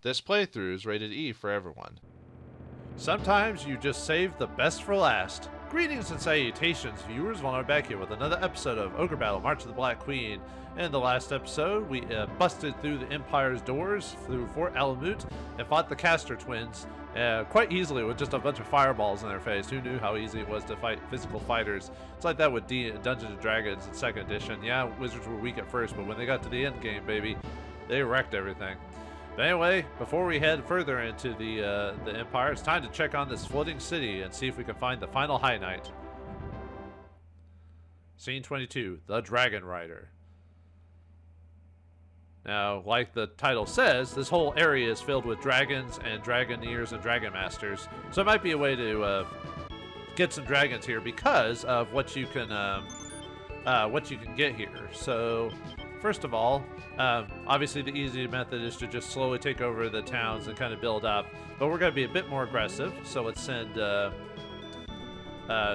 This playthrough is rated E for everyone. Sometimes you just save the best for last. Greetings and salutations, viewers. Vauldemare back here with another episode of Ogre Battle, March of the Black Queen. In the last episode, we busted through the Empire's doors, through Fort Alamut, and fought the Caster twins quite easily with just a bunch of fireballs in their face. Who knew how easy it was to fight physical fighters? It's like that with Dungeons & Dragons in 2nd edition. Yeah, wizards were weak at first, but when they got to the end game, baby, they wrecked everything. But anyway, before we head further into the Empire, it's time to check on this floating city and see if we can find the final High Knight. Scene 22, the Dragon Rider. Now, like the title says, this whole area is filled with dragons and dragoneers and dragon masters. So it might be a way to get some dragons here because of what you can get here. So, first of all, obviously the easy method is to just slowly take over the towns and kind of build up. But we're going to be a bit more aggressive, so let's send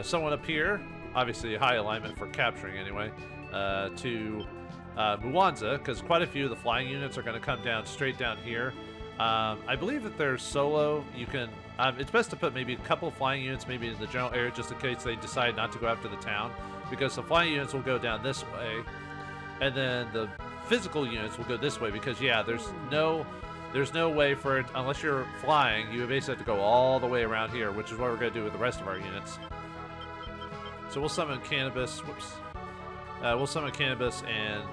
someone up here, obviously high alignment for capturing anyway, to Muwanza, because quite a few of the flying units are going to come down straight down here. I believe that there's solo, you can, it's best to put maybe a couple flying units maybe in the general area just in case they decide not to go after the town, because the flying units will go down this way, and then the physical units will go this way, because yeah, there's no way for it, unless you're flying, you basically have to go all the way around here, which is what we're going to do with the rest of our units. So we'll summon Cannabis, we'll summon Cannabis and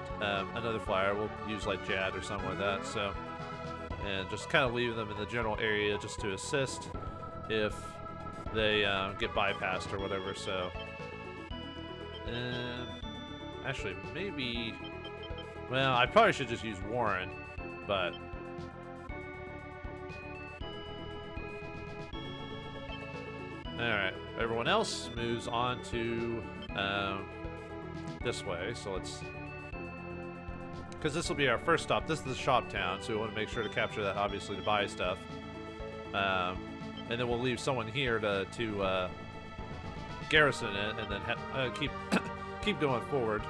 another flyer. We'll use like Jad or something like that, so, and just kind of leave them in the general area just to assist if they get bypassed or whatever, so. Actually, maybe, well, I probably should just use Warren, but alright, everyone else moves on to this way, so let's, because this will be our first stop. This is the shop town, so we want to make sure to capture that, obviously, to buy stuff, and then we'll leave someone here to garrison it, and then keep going forward.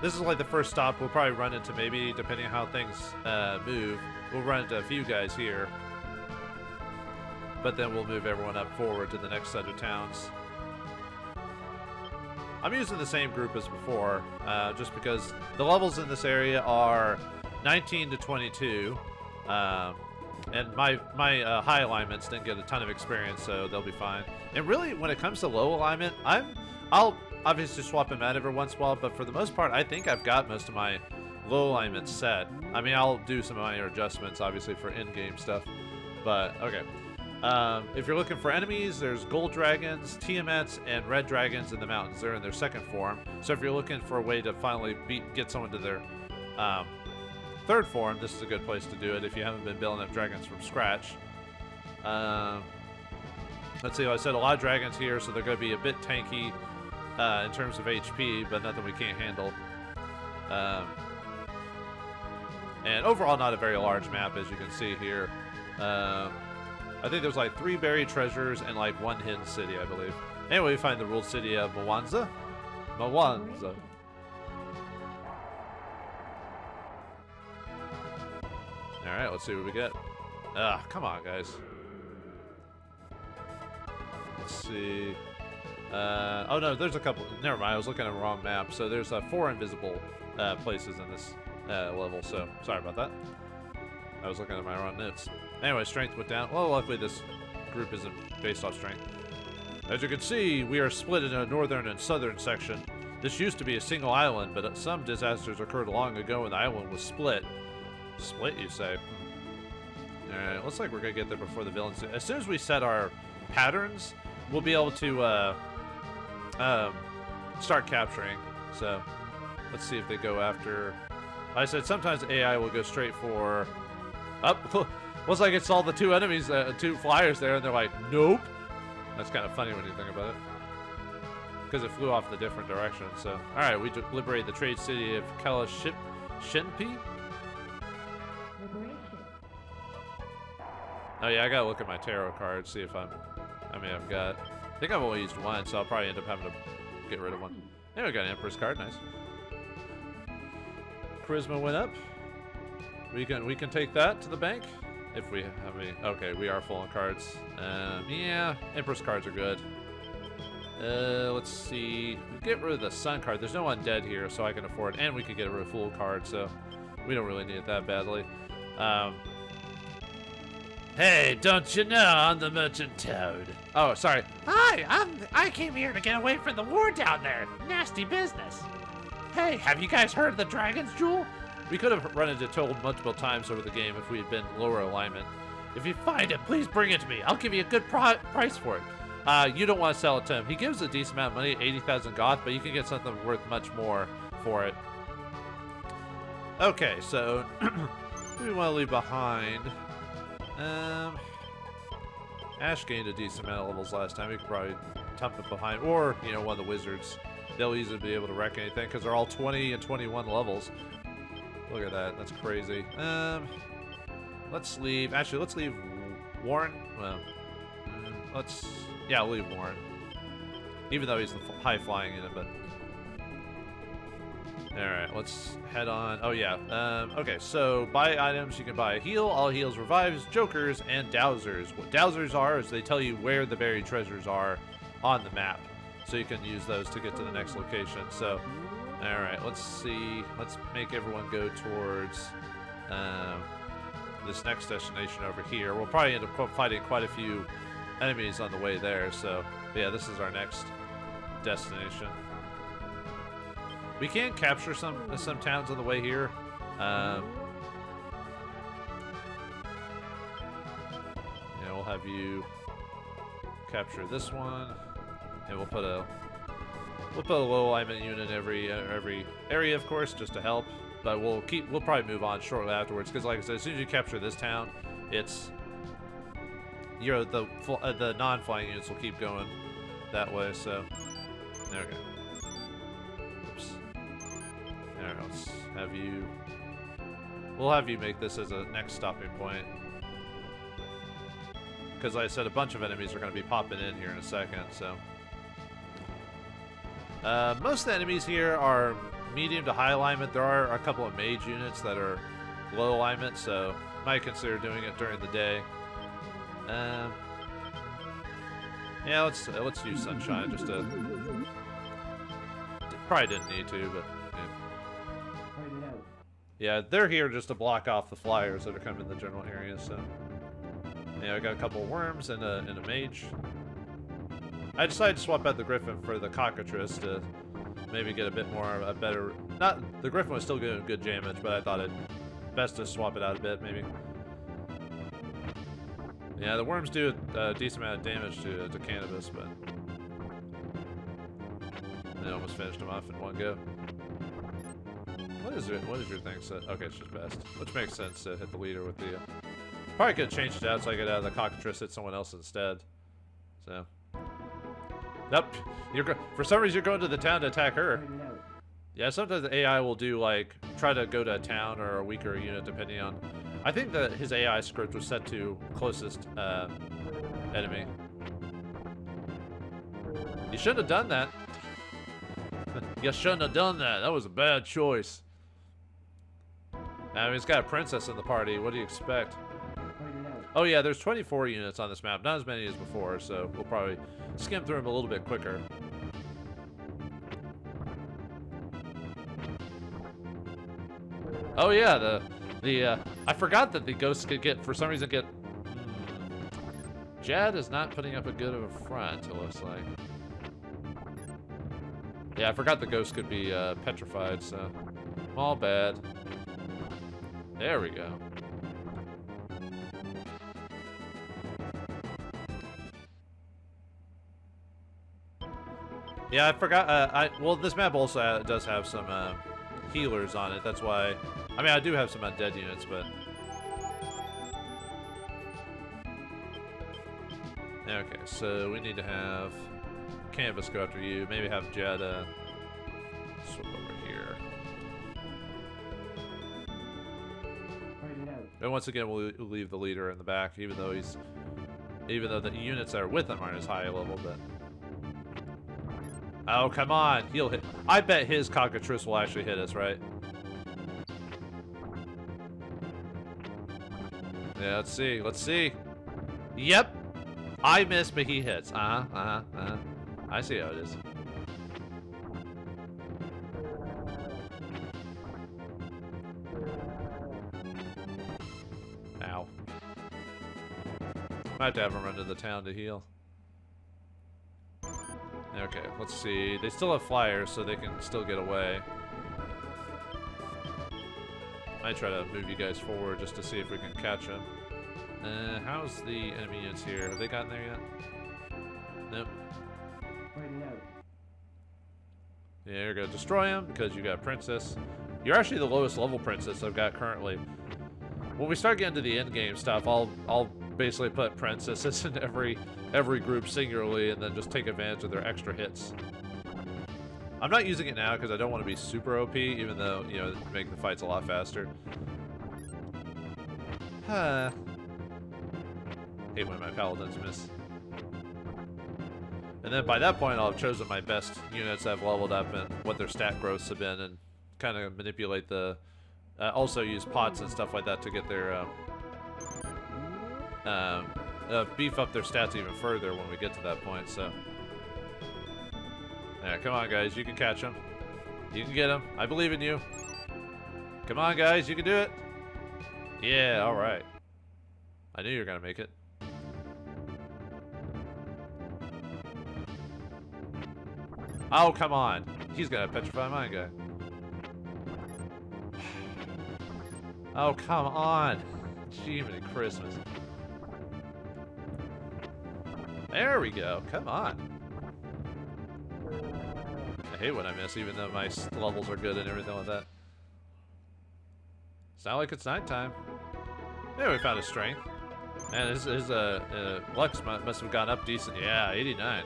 This is like the first stop. We'll probably run into, maybe, depending on how things move, we'll run into a few guys here. But then we'll move everyone up forward to the next set of towns. I'm using the same group as before, just because the levels in this area are 19 to 22. And my high alignments didn't get a ton of experience, so they'll be fine. And really, when it comes to low alignment, I'll obviously swap them out every once in a while, but for the most part, I think I've got most of my low alignments set. I mean, I'll do some minor adjustments, obviously, for in-game stuff, but okay. If you're looking for enemies, there's gold dragons, Tiamets, and red dragons in the mountains. They're in their second form. So if you're looking for a way to finally get someone to their third form, this is a good place to do it if you haven't been building up dragons from scratch. Let's see, I said a lot of dragons here, so they're going to be a bit tanky in terms of HP, but nothing we can't handle. And overall, not a very large map, as you can see here. I think there's like 3 buried treasures and like 1 hidden city, I believe. Anyway, we find the ruled city of Muwanza. Muwanza. Alright, let's see what we get. Come on, guys. Let's see. Oh no, there's a couple. Never mind, I was looking at the wrong map. So there's 4 invisible places in this level, so sorry about that. I was looking at my wrong notes. Anyway, strength went down. Well, luckily this group isn't based off strength. As you can see, we are split into a northern and southern section. This used to be a single island, but some disasters occurred long ago and the island was split. Split, you say? Alright, looks like we're gonna get there before the villains. As soon as we set our patterns, we'll be able to start capturing. So, let's see if they go after... I said sometimes AI will go straight for... Up. Looks like it saw the 2 enemies, 2 flyers there, and they're like, nope. That's kind of funny when you think about it. Because it flew off the different direction, so. Alright, we liberated the trade city of Shenpi? Oh yeah, I gotta look at my tarot cards, see if I've got... I think I've only used 1, so I'll probably end up having to get rid of 1. Anyway, we got an Empress card, nice. Charisma went up. We can take that to the bank if we have any. Okay, we are full on cards. Yeah, Empress cards are good. Let's see. Get rid of the Sun card. There's no undead here, so I can afford. And we could get rid of Fool card, so we don't really need it that badly. Hey, don't you know I'm the Merchant Toad? Oh, sorry. Hi, I came here to get away from the war down there. Nasty business. Hey, have you guys heard of the Dragon's Jewel? We could have run into Toad multiple times over the game if we had been lower alignment. If you find it, please bring it to me. I'll give you a good price for it. You don't want to sell it to him. He gives a decent amount of money, 80,000 goth, but you can get something worth much more for it. Okay, so what do we want to leave behind? Ash gained a decent amount of levels last time. We could probably dump it behind, or you know, one of the wizards. They'll easily be able to wreck anything because they're all 20 and 21 levels. Look at that. That's crazy. Let's leave. Actually, let's leave Warren. Well, yeah, I'll leave Warren. Even though he's the high flying unit, but. Alright, let's head on. Oh, yeah. Okay, so buy items. You can buy a heal, all heals, revives, jokers, and dowsers. What dowsers are is they tell you where the buried treasures are on the map. So you can use those to get to the next location. So, alright, let's see. Let's make everyone go towards this next destination over here. We'll probably end up fighting quite a few enemies on the way there. So, yeah, this is our next destination. We can capture some towns on the way here. Yeah, we'll have you capture this one, and we'll put a low alignment unit in every area, of course, just to help. But we'll probably move on shortly afterwards, because like I said, as soon as you capture this town, it's the non-flying units will keep going that way. So there we go. Alright, let's have you. We'll have you make this as a next stopping point. Because, like I said, a bunch of enemies are going to be popping in here in a second, so. Most of the enemies here are medium to high alignment. There are a couple of mage units that are low alignment, so might consider doing it during the day. Yeah, let's use Sunshine just to. Probably didn't need to, but. Yeah, they're here just to block off the flyers that are coming in the general area, so. Yeah, I got a couple of worms and a mage. I decided to swap out the Griffin for the Cockatrice to maybe get a bit more, a better... Not, the Griffin was still doing good damage, but I thought it best to swap it out a bit, maybe. Yeah, the worms do a decent amount of damage to Cannabis, but... I almost finished him off in one go. What is your thing set? Okay, it's just best. Which makes sense to hit the leader with the... Probably could have changed it out so I could have the Cockatrice hit someone else instead. So... Nope. For some reason you're going to the town to attack her. Yeah, sometimes the AI will do, like, try to go to a town or a weaker unit depending on... I think that his AI script was set to closest enemy. You shouldn't have done that. You shouldn't have done that. That was a bad choice. I mean, it's got a princess in the party. What do you expect? Oh yeah, there's 24 units on this map. Not as many as before, so we'll probably skim through them a little bit quicker. Oh yeah, I forgot that the ghosts could get, for some reason, get... Jad is not putting up a good of a front, it looks like. Yeah, I forgot the ghost could be petrified, so... All bad. There we go. Yeah, I forgot. Well, this map also does have some healers on it. That's why. I mean, I do have some undead units, but. Okay, so we need to have Canvas go after you. Maybe have Jed swap over here. And once again, we'll leave the leader in the back, even though the units that are with him aren't as high level, but. Oh, come on. He'll hit. I bet his Cockatrice will actually hit us, right? Yeah, let's see. Let's see. Yep. I miss, but he hits. I see how it is. Ow. Might have to have him run to the town to heal. Okay, let's see. They still have flyers, so they can still get away. Might try to move you guys forward just to see if we can catch them. How's the enemy units here? Have they gotten there yet? Nope. Yeah, you're gonna destroy him because you got Princess. You're actually the lowest level Princess I've got currently. When we start getting to the end game stuff, I'll basically put Princesses in every group singularly and then just take advantage of their extra hits. I'm not using it now because I don't want to be super OP, even though, you know, make the fights a lot faster. Hate when my paladins miss. And then by that point, I'll have chosen my best units I've leveled up and what their stat growths have been, and kind of manipulate the... also use pots and stuff like that to get their... beef up their stats even further when we get to that point, so... Yeah, come on, guys. You can catch him. You can get him. I believe in you. Come on, guys. You can do it. Yeah, all right. I knew you were going to make it. Oh, come on. He's going to petrify my guy. Oh, come on. Jiminy Christmas. There we go. Come on. I hate when I miss, even though my levels are good and everything like that. It's not like it's nighttime. Yeah, we found his strength. Man, his Lux must have gone up decent. Yeah, 89.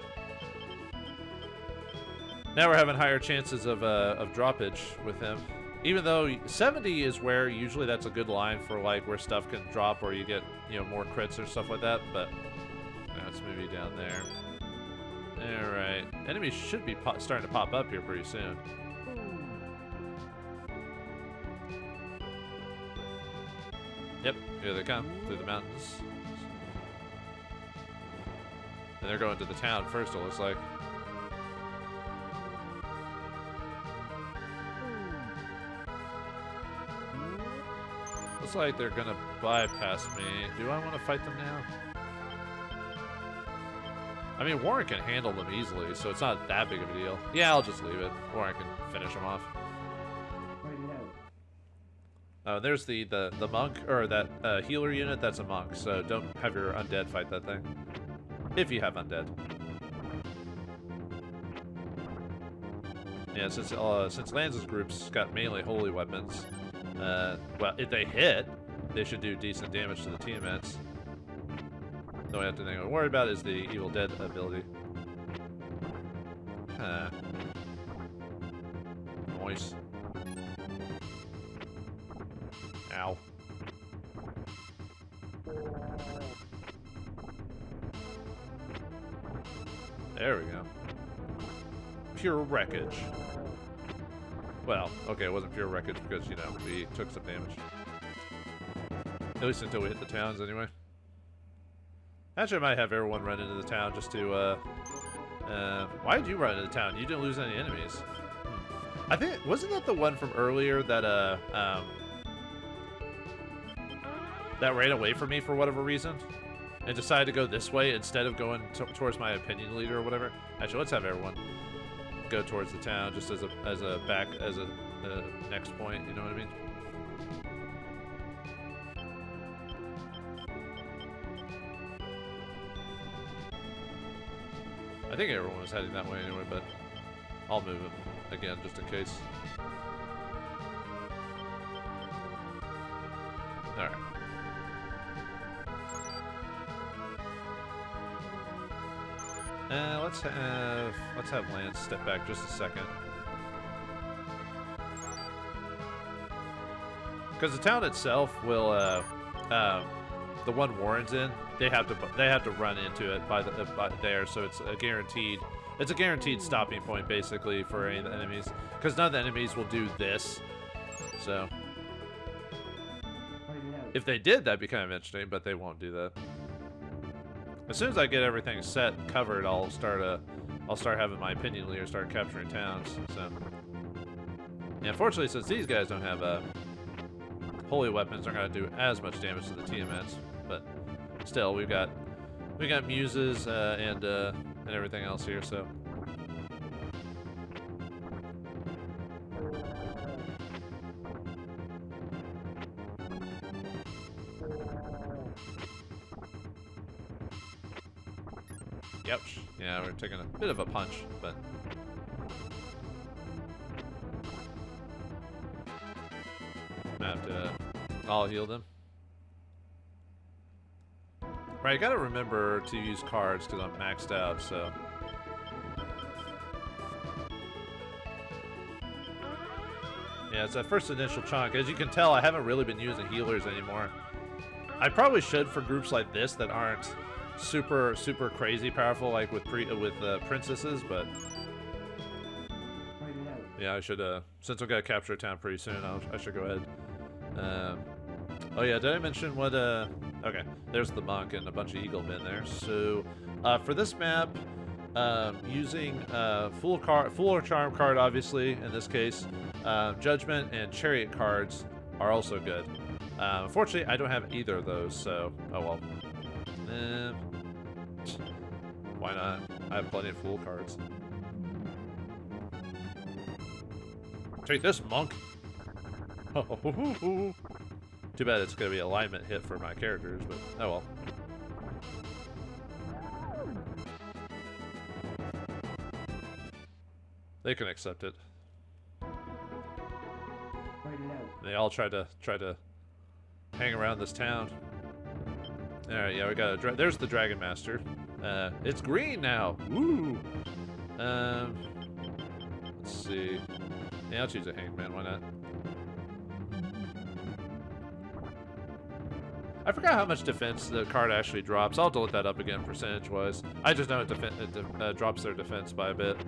Now we're having higher chances of droppage with him. Even though 70 is where usually that's a good line for like where stuff can drop or you get, you know, more crits or stuff like that. But yeah, let's move you down there. Alright. Enemies should be starting to pop up here pretty soon. Yep, here they come through the mountains. And they're going to the town first, it looks like. Looks like they're gonna bypass me. Do I want to fight them now? I mean, Warren can handle them easily, so it's not that big of a deal. Yeah, I'll just leave it. Warren can finish them off. There's the monk, or that healer unit, that's a monk, so don't have your undead fight that thing. If you have undead. Yeah, since Lance's group's got mainly holy weapons, well, if they hit, they should do decent damage to the teammates. The only thing to worry about is the Evil Dead ability. Noise. Ow. There we go. Pure wreckage. Well, okay, it wasn't pure wreckage because, you know, we took some damage. At least until we hit the towns anyway. Actually, I might have everyone run into the town just to, why did you run into the town? You didn't lose any enemies. I think, wasn't that the one from earlier that, that ran away from me for whatever reason? And decided to go this way instead of going towards my opinion leader or whatever? Actually, let's have everyone go towards the town just as a next point, you know what I mean? I think everyone was heading that way anyway, but I'll move it again just in case. Alright. Let's have Lance step back just a second. Because the town itself will, the one Warren's in, they have to run into it by there, so it's a guaranteed stopping point basically for any of the enemies. Because none of the enemies will do this, so. If they did, that'd be kind of interesting, but they won't do that. As soon as I get everything set and covered, I'll start having my opinion leader start capturing towns. So, yeah, unfortunately, since these guys don't have holy weapons, aren't gonna do as much damage to the TMNs. But still, we got muses and everything else here. So. Ouch. Yeah, we're taking a bit of a punch, but... I have to... I'll heal them. Right, I gotta remember to use cards because I'm maxed out, so... Yeah, it's that first initial chunk. As you can tell, I haven't really been using healers anymore. I probably should for groups like this that aren't super crazy powerful, like with princesses, but yeah, I should since we're gonna capture a town pretty soon, I should go ahead. Oh yeah, did I mention what okay, there's the monk and a bunch of eagle men there. So for this map, using Fool or Charm card, obviously in this case, Judgment and Chariot cards are also good. Unfortunately, I don't have either of those, so oh well. Why not? I have plenty of Fool cards. Take this, monk! Too bad it's gonna be alignment hit for my characters, but oh well. They can accept it. They all try to hang around this town. Alright, yeah, we got a there's the Dragon Master. It's green now! Woo! Let's see. Yeah, I'll choose a Hangman, why not? I forgot how much defense the card actually drops. I'll have to look that up again percentage-wise. I just know it drops their defense by a bit.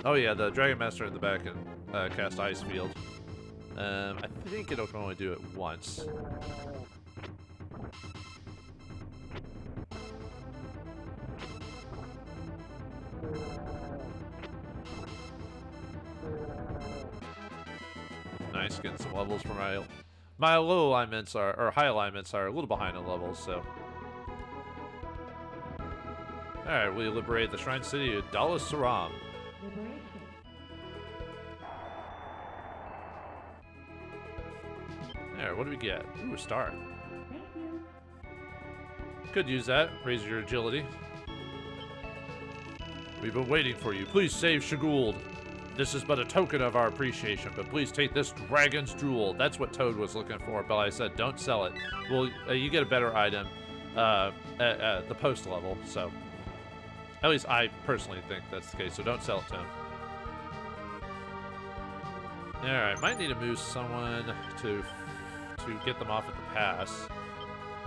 Oh yeah, the Dragon Master in the back can cast Ice Field. I think it'll only do it once. Nice, getting some levels for my low alignments or high alignments are a little behind in levels, so. Alright, we liberate the Shrine City of Dala Saram. There, what do we get? Ooh, a star. Could use that. Raise your agility. We've been waiting for you. Please save Shaguld. This is but a token of our appreciation, but please take this Dragon's Jewel. That's what Toad was looking for, but I said don't sell it. Well, you get a better item at the post level, so. At least I personally think that's the case, so don't sell it to him. Alright, might need to move someone to get them off at the pass.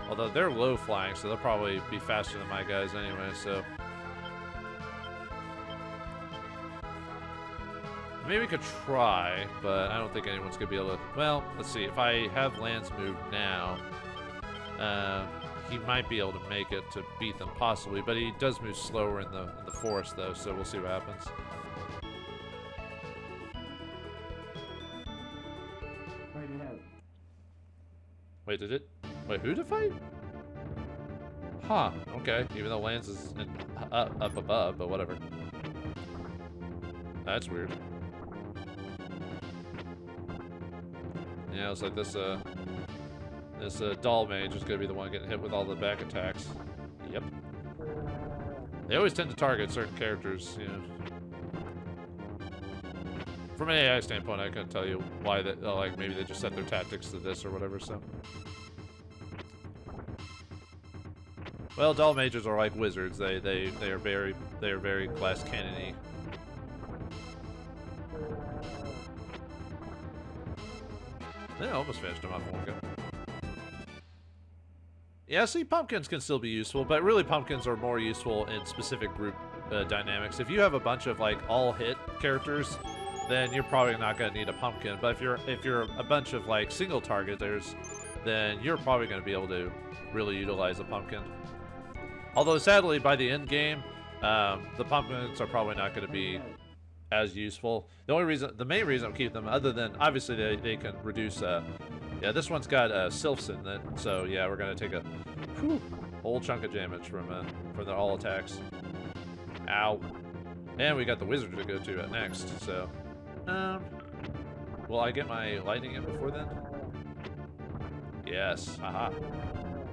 Although they're low flying, so they'll probably be faster than my guys anyway, so. Maybe we could try, but I don't think anyone's gonna be able to. Well, let's see. If I have lands moved now, he might be able to make it to beat them possibly, but he does move slower in the forest though, so we'll see what happens. Wait, did it? Wait, who to fight? Huh, okay. Even though lands is up above, but whatever. That's weird. Yeah, it's like this doll mage is gonna be the one getting hit with all the back attacks. Yep. They always tend to target certain characters, you know. From an AI standpoint, I couldn't tell you why that, like maybe they just set their tactics to this or whatever, so. Well, doll mages are like wizards. They are very glass cannon-y. Yeah, almost finished him off one go. Yeah, see, pumpkins can still be useful, but really pumpkins are more useful in specific group dynamics. If you have a bunch of like all hit characters, then you're probably not going to need a pumpkin. But if you're a bunch of like single targeters, then you're probably going to be able to really utilize a pumpkin. Although sadly, by the end game, the pumpkins are probably not going to be as useful. The main reason I'm keeping them, other than obviously they can reduce. Yeah, this one's got sylphs in it, so yeah, we're going to take a whole chunk of damage from the all attacks. Ow. And we got the wizard to go to at next, so will I get my lightning in before then? Yes, haha.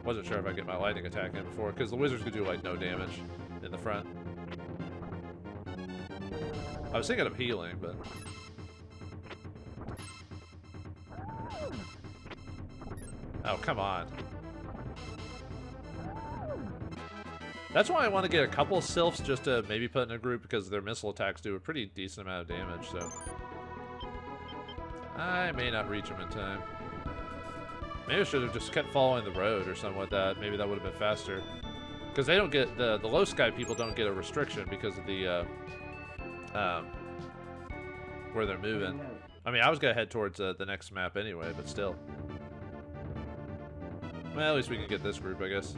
Wasn't sure if I get my lightning attack in before, because the wizards could do like no damage in the front. I was thinking of healing, but oh, come on. That's why I want to get a couple of sylphs just to maybe put in a group, because their missile attacks do a pretty decent amount of damage, so I may not reach them in time. Maybe I should have just kept following the road or something like that. Maybe that would have been faster. Because they don't get, the low sky people don't get a restriction because of the, where they're moving. I mean, I was going to head towards the next map anyway, but still. Well, at least we can get this group, I guess.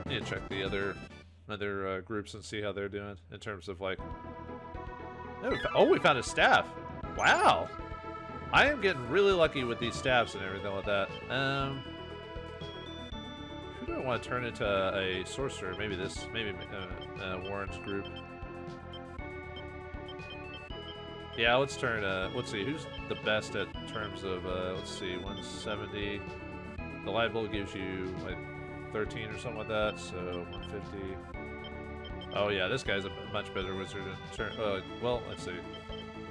Need to check the other groups and see how they're doing in terms of like. Oh, we found a staff. Wow, I am getting really lucky with these staffs and everything like that. Who do I want to turn into a sorcerer? Maybe this. Maybe Warren's group. Yeah, let's turn. Let's see who's the best at terms of. Let's see, 170. The light bulb gives you like 13 or something like that, so 150. Oh yeah, this guy's a much better wizard in turn. Well, let's see.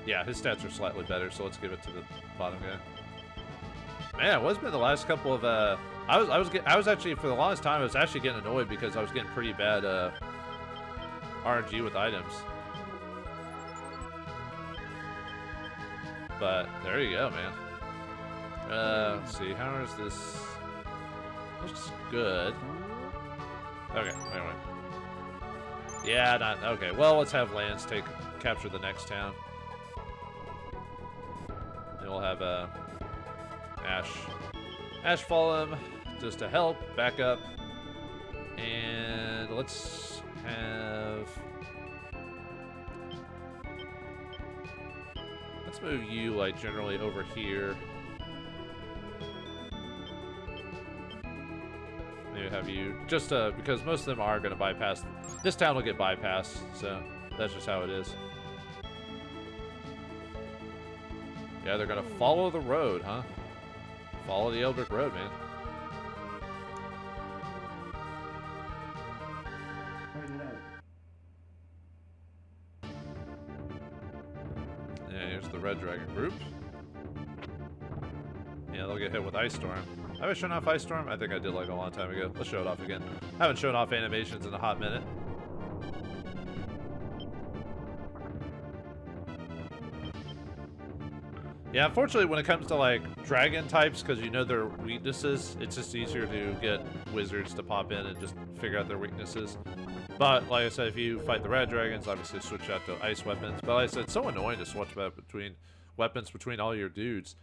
Yeah, his stats are slightly better, so let's give it to the bottom guy. Man, what's been the last couple of I was actually, for the longest time I was actually getting annoyed because I was getting pretty bad RNG with items. But there you go, man. Let's see, how is this? Looks good. Okay, anyway. Yeah, not okay. Well, let's have Lance capture the next town. And we'll have Ash follow him just to help, back up. And let's move you like generally over here. Maybe have you just because most of them are going to bypass. This town will get bypassed, so that's just how it is. Yeah, they're going to follow the road, huh? Follow the Elbrick Road, man. Yeah, here's the Red Dragon group. Yeah, they'll get hit with Ice Storm. Have I shown off Ice Storm? I think I did like a long time ago. Let's show it off again. I haven't shown off animations in a hot minute. Yeah, unfortunately, when it comes to like dragon types, because you know their weaknesses, it's just easier to get wizards to pop in and just figure out their weaknesses. But like I said, if you fight the red dragons, obviously switch out to ice weapons. But like I said, it's so annoying to switch back between weapons between all your dudes.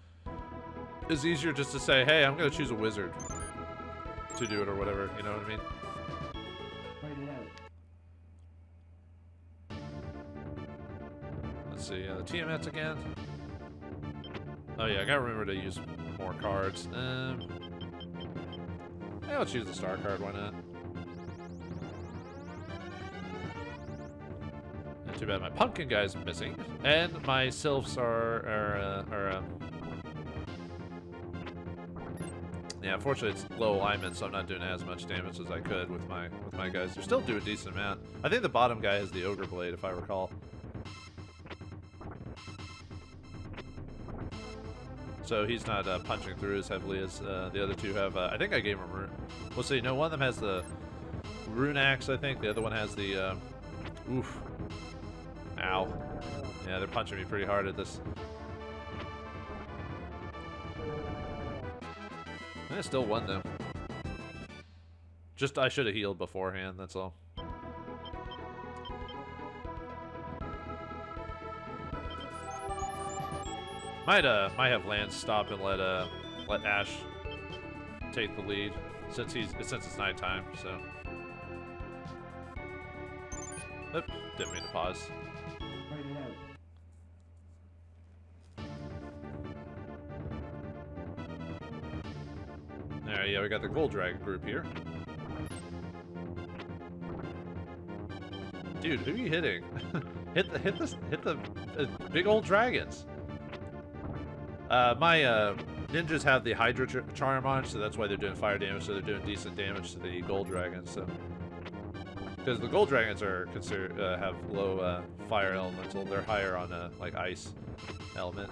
It's easier just to say, hey, I'm going to choose a wizard to do it or whatever, you know what I mean? Let's see, the TMS again. Oh yeah, I gotta remember to use more cards. Yeah, let's use the star card, why not? And too bad my pumpkin guy's missing. And my sylphs are yeah, unfortunately it's low alignment, so I'm not doing as much damage as I could with my guys. They're still doing a decent amount. I think the bottom guy has the Ogre Blade, if I recall. So he's not punching through as heavily as the other two have. I think I gave him rune. We'll see. No, one of them has the rune axe, I think. The other one has the oof. Ow. Yeah, they're punching me pretty hard at this. I still won though. Just I should have healed beforehand. That's all. Might have Lance stop and let Ash take the lead since it's nighttime. So. Oop, didn't mean to pause. Alright, yeah, we got the Gold Dragon group here. Dude, who are you hitting? hit the big old dragons. My ninjas have the Hydra charm on, so that's why they're doing fire damage. So they're doing decent damage to the gold dragons. So because the gold dragons are considered have low fire elemental, they're higher on like ice element.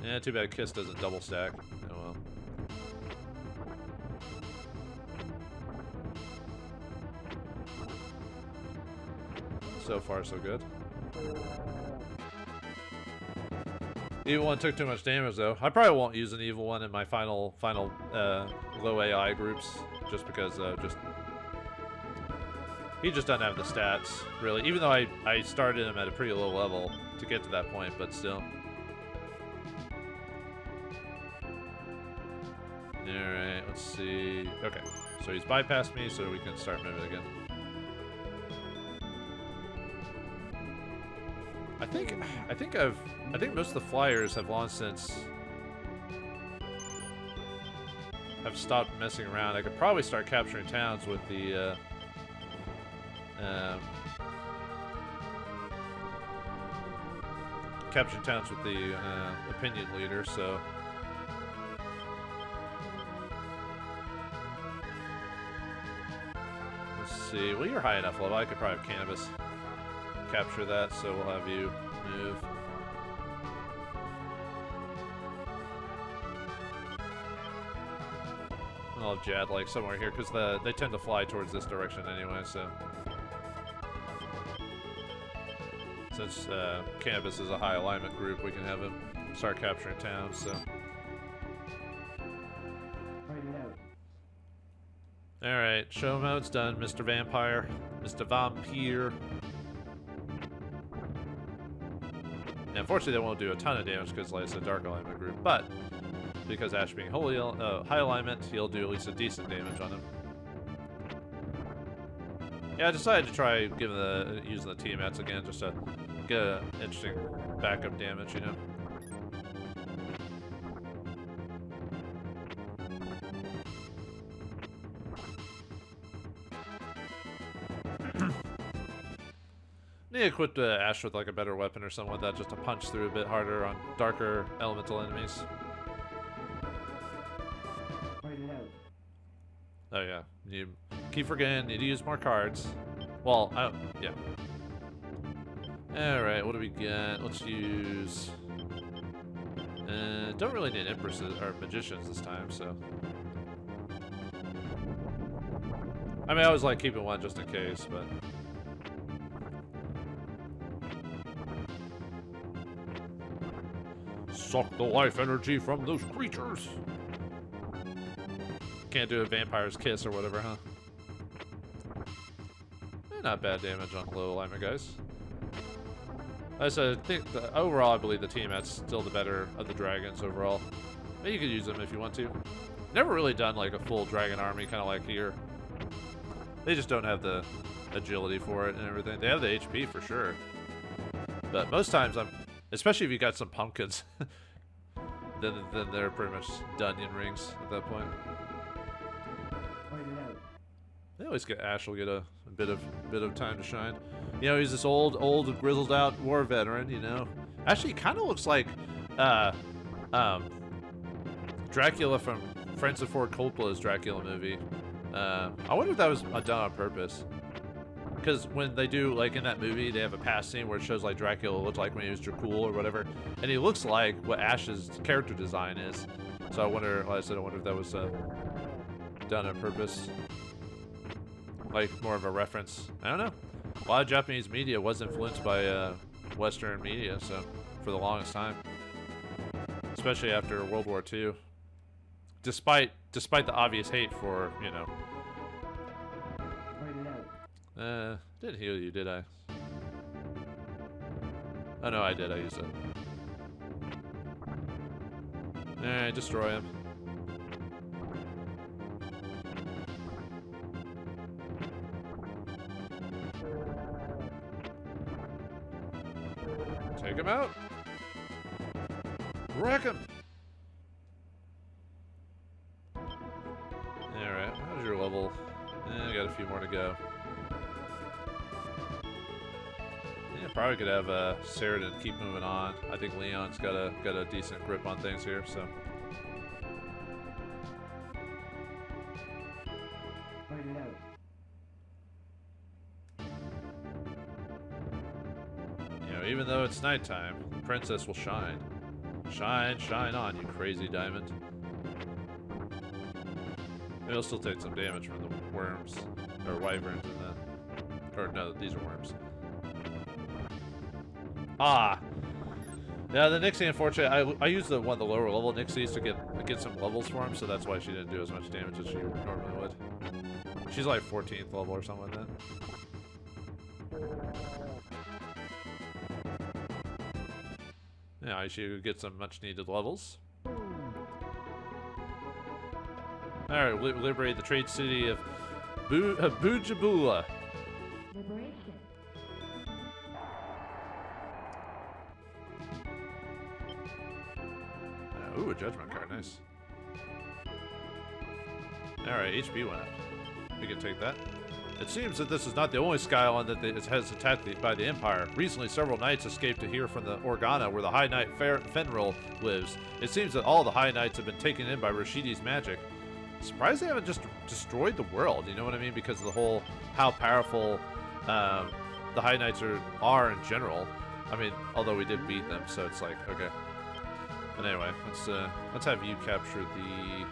Yeah, too bad Kiss doesn't double stack. Oh well. So far, so good. Evil one took too much damage though. I probably won't use an evil one in my final low AI groups, just because he just doesn't have the stats really. Even though I started him at a pretty low level to get to that point, but still. All right, let's see. Okay, so he's bypassed me, so we can start moving again. I think most of the flyers have long since have stopped messing around. I could probably start capturing towns with the opinion leader. So let's see. Well, you're high enough level. I could probably have Cannabis capture that, so we'll have you move. I'll have Jad like somewhere here because they tend to fly towards this direction anyway. So since Cannabis is a high alignment group, we can have him start capturing towns. So all right, show mode's done, Mr. Vampire, Mr. Vampire. And unfortunately, they won't do a ton of damage because, like I said, dark alignment group. But because Ash being high alignment, he'll do at least a decent damage on him. Yeah, I decided to try using the T-Mats again just to get an interesting backup damage, you know. Need to equip Ash with like a better weapon or something like that, just to punch through a bit harder on darker elemental enemies. Oh yeah, you keep forgetting. Need to use more cards. Well, yeah. All right, what do we got? Let's use. Don't really need Empresses or Magicians this time, so. I mean, I always like keeping one just in case, but. Suck the life energy from those creatures. Can't do a vampire's kiss or whatever, huh? Not bad damage on low alignment guys. I said, overall, I believe the team that's still the better of the dragons overall. But you could use them if you want to. Never really done like a full dragon army, kind of like here. They just don't have the agility for it and everything. They have the HP for sure. But most times especially if you got some pumpkins, then they're pretty much Dunyan rings at that point. They always get Ash will get a bit of time to shine. You know, he's this old grizzled out war veteran. You know, actually, he kind of looks like Dracula from Francis Ford Coppola's Dracula movie. I wonder if that was done on purpose. Because when they do, like in that movie, they have a past scene where it shows like Dracula looked like when he was Dracul or whatever, and he looks like what Ash's character design is. So I wonder, like I said, I wonder if that was done on purpose, like more of a reference. I don't know. A lot of Japanese media was influenced by Western media, so for the longest time, especially after World War II. despite the obvious hate for, you know. Didn't heal you, did I? Oh no, I did. I used it. Alright, destroy him. Take him out. Wreck him. Alright, how's your level? I got a few more to go. Yeah, probably could have Sheridan keep moving on. I think Leon's got a decent grip on things here, so. You know, even though it's nighttime, the princess will shine. Shine, shine on, you crazy diamond. It'll still take some damage from the worms, or wyverns in that. Or no, these are worms. Ah! Yeah, the Nixie, unfortunately, I used one of the lower level Nixies to get some levels for him, so that's why she didn't do as much damage as she normally would. She's like 14th level or something like that. Yeah, I should get some much needed levels. Alright, liberate the trade city of Bujabula. Ooh, a judgment card, nice. Alright, HP went up. We can take that. It seems that this is not the only Sky Island that has attacked by the Empire. Recently, several knights escaped to here from the Organa, where the High Knight Fenrir lives. It seems that all the High Knights have been taken in by Rashidi's magic. Surprised they haven't just destroyed the world, you know what I mean? Because of the whole, how powerful the High Knights are in general. I mean, although we did beat them, so it's like, okay. But anyway, let's have you capture the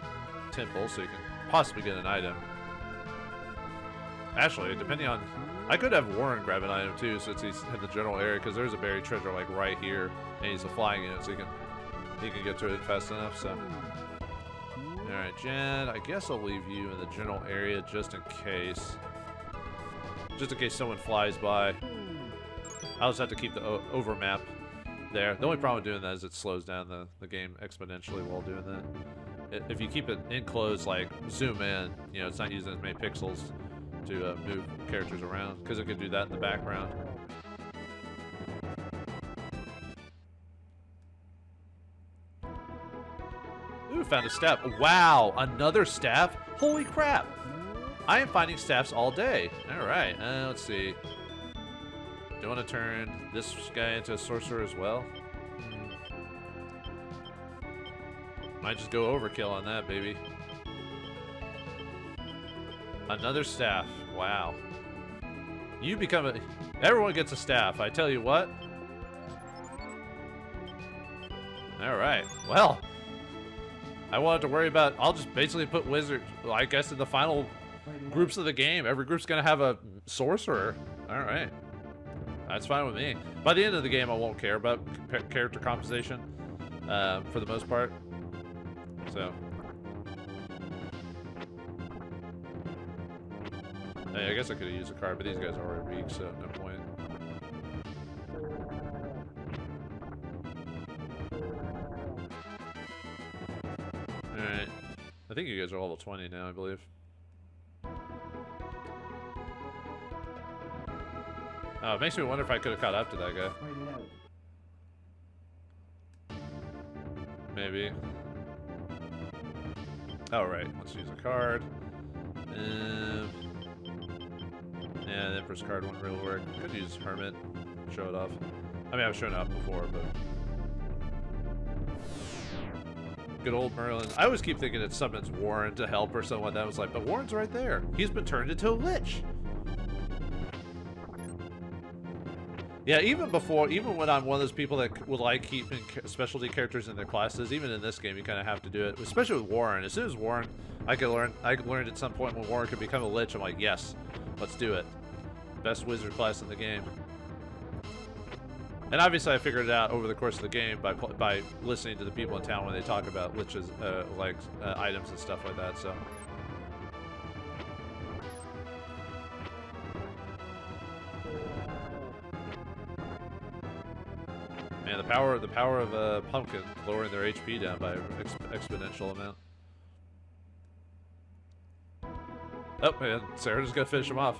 temple so you can possibly get an item. Actually, depending on, I could have Warren grab an item too, since he's in the general area, because there's a buried treasure like right here, and he's a flying unit, so he can get to it fast enough. So, all right, Jen, I guess I'll leave you in the general area just in case someone flies by. I'll just have to keep the over map there. The only problem with doing that is it slows down the game exponentially while doing that. If you keep it enclosed, like zoom in, you know, it's not using as many pixels to move characters around, because it could do that in the background. Ooh, found a staff. Wow, another staff? Holy crap! I am finding staffs all day. All right, let's see. Do you want to turn this guy into a sorcerer as well? Might just go overkill on that, baby. Another staff. Wow. You become everyone gets a staff. I tell you what. Alright. Well. I won't have to worry about, I'll just basically put wizard, I guess, in the final groups of the game. Every group's gonna have a sorcerer. Alright. That's fine with me. By the end of the game, I won't care about character composition. For the most part. So. Hey, I guess I could have used a card, but these guys are already weak, so no point. Alright. I think you guys are level 20 now, I believe. Oh, it makes me wonder if I could have caught up to that guy. Maybe. Oh, right. Let's use a card. Yeah, the Empress card wouldn't really work. Could use Hermit. Show it off. I mean, I've shown it off before, but... Good old Merlin. I always keep thinking it summons Warren to help or something like that. I was like, but Warren's right there. He's been turned into a lich. Yeah, even when I'm one of those people that would like keeping specialty characters in their classes, even in this game, you kind of have to do it. Especially with Warren. As soon as Warren, I learned at some point when Warren could become a lich. I'm like, yes, let's do it. Best wizard class in the game. And obviously, I figured it out over the course of the game by listening to the people in town when they talk about liches, items and stuff like that. So. Man, the power of a pumpkin lowering their HP down by exponential amount. Oh man, Sarah just gonna finish him off.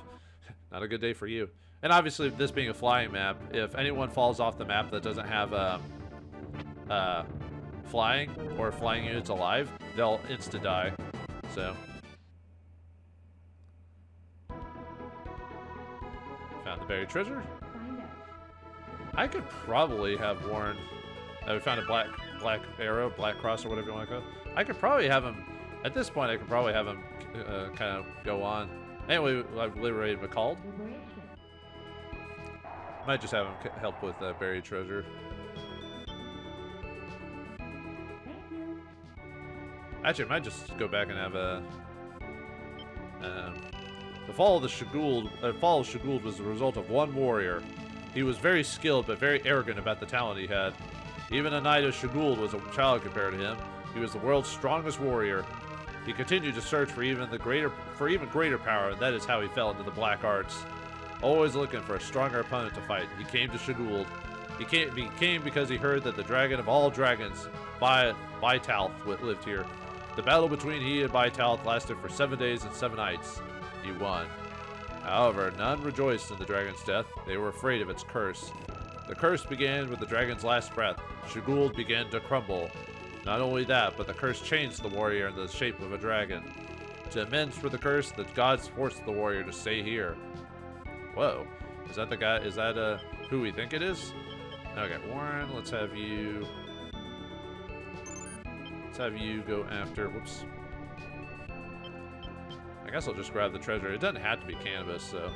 Not a good day for you. And obviously, this being a flying map, if anyone falls off the map that doesn't have flying or flying units alive, they'll insta die. So, found the buried treasure. I could probably have worn. We found a black arrow, black cross, or whatever you want to call it. I could probably have him. At this point, I could probably have him kind of go on. Anyway, I've liberated McCall. Might just have him help with buried treasure. Actually, I might just go back and have a. The fall of Shaguld was the result of one warrior. He was very skilled, but very arrogant about the talent he had. Even a knight of Shaguld was a child compared to him. He was the world's strongest warrior. He continued to search for even greater power, and that is how he fell into the black arts. Always looking for a stronger opponent to fight, he came to Shaguld. He came because he heard that the dragon of all dragons, Baitalth, lived here. The battle between he and Baitalth lasted for 7 days and 7 nights. He won. However, none rejoiced in the dragon's death. They were afraid of its curse. The curse began with the dragon's last breath. Shaguld began to crumble. Not only that, but the curse changed the warrior in the shape of a dragon. To amend for the curse, the gods forced the warrior to stay here. Whoa. Is that the guy? Is that who we think it is? Okay, Warren, let's have you go after. Whoops. I guess I'll just grab the treasure. It doesn't have to be cannabis, so.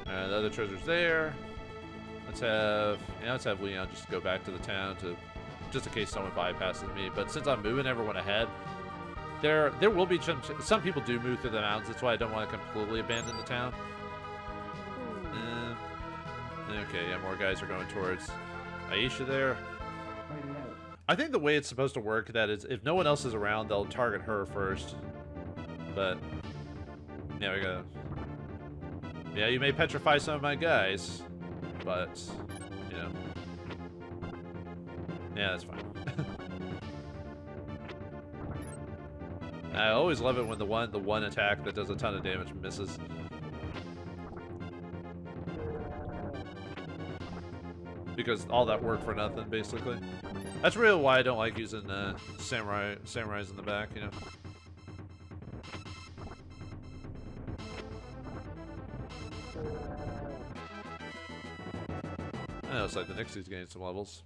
The other treasure's there. Let's have Leon just go back to the town just in case someone bypasses me. But since I'm moving everyone ahead, there will be some people do move through the mountains. That's why I don't want to completely abandon the town. Okay, yeah, more guys are going towards Aisha there. I think the way it's supposed to work that is if no one else is around, they'll target her first. But yeah, we gotta. Yeah, you may petrify some of my guys, but you know. Yeah, that's fine. I always love it when the one attack that does a ton of damage misses. Because all that work for nothing, basically. That's really why I don't like using samurais in the back, you know. I know, it's like the Nixie's getting some levels.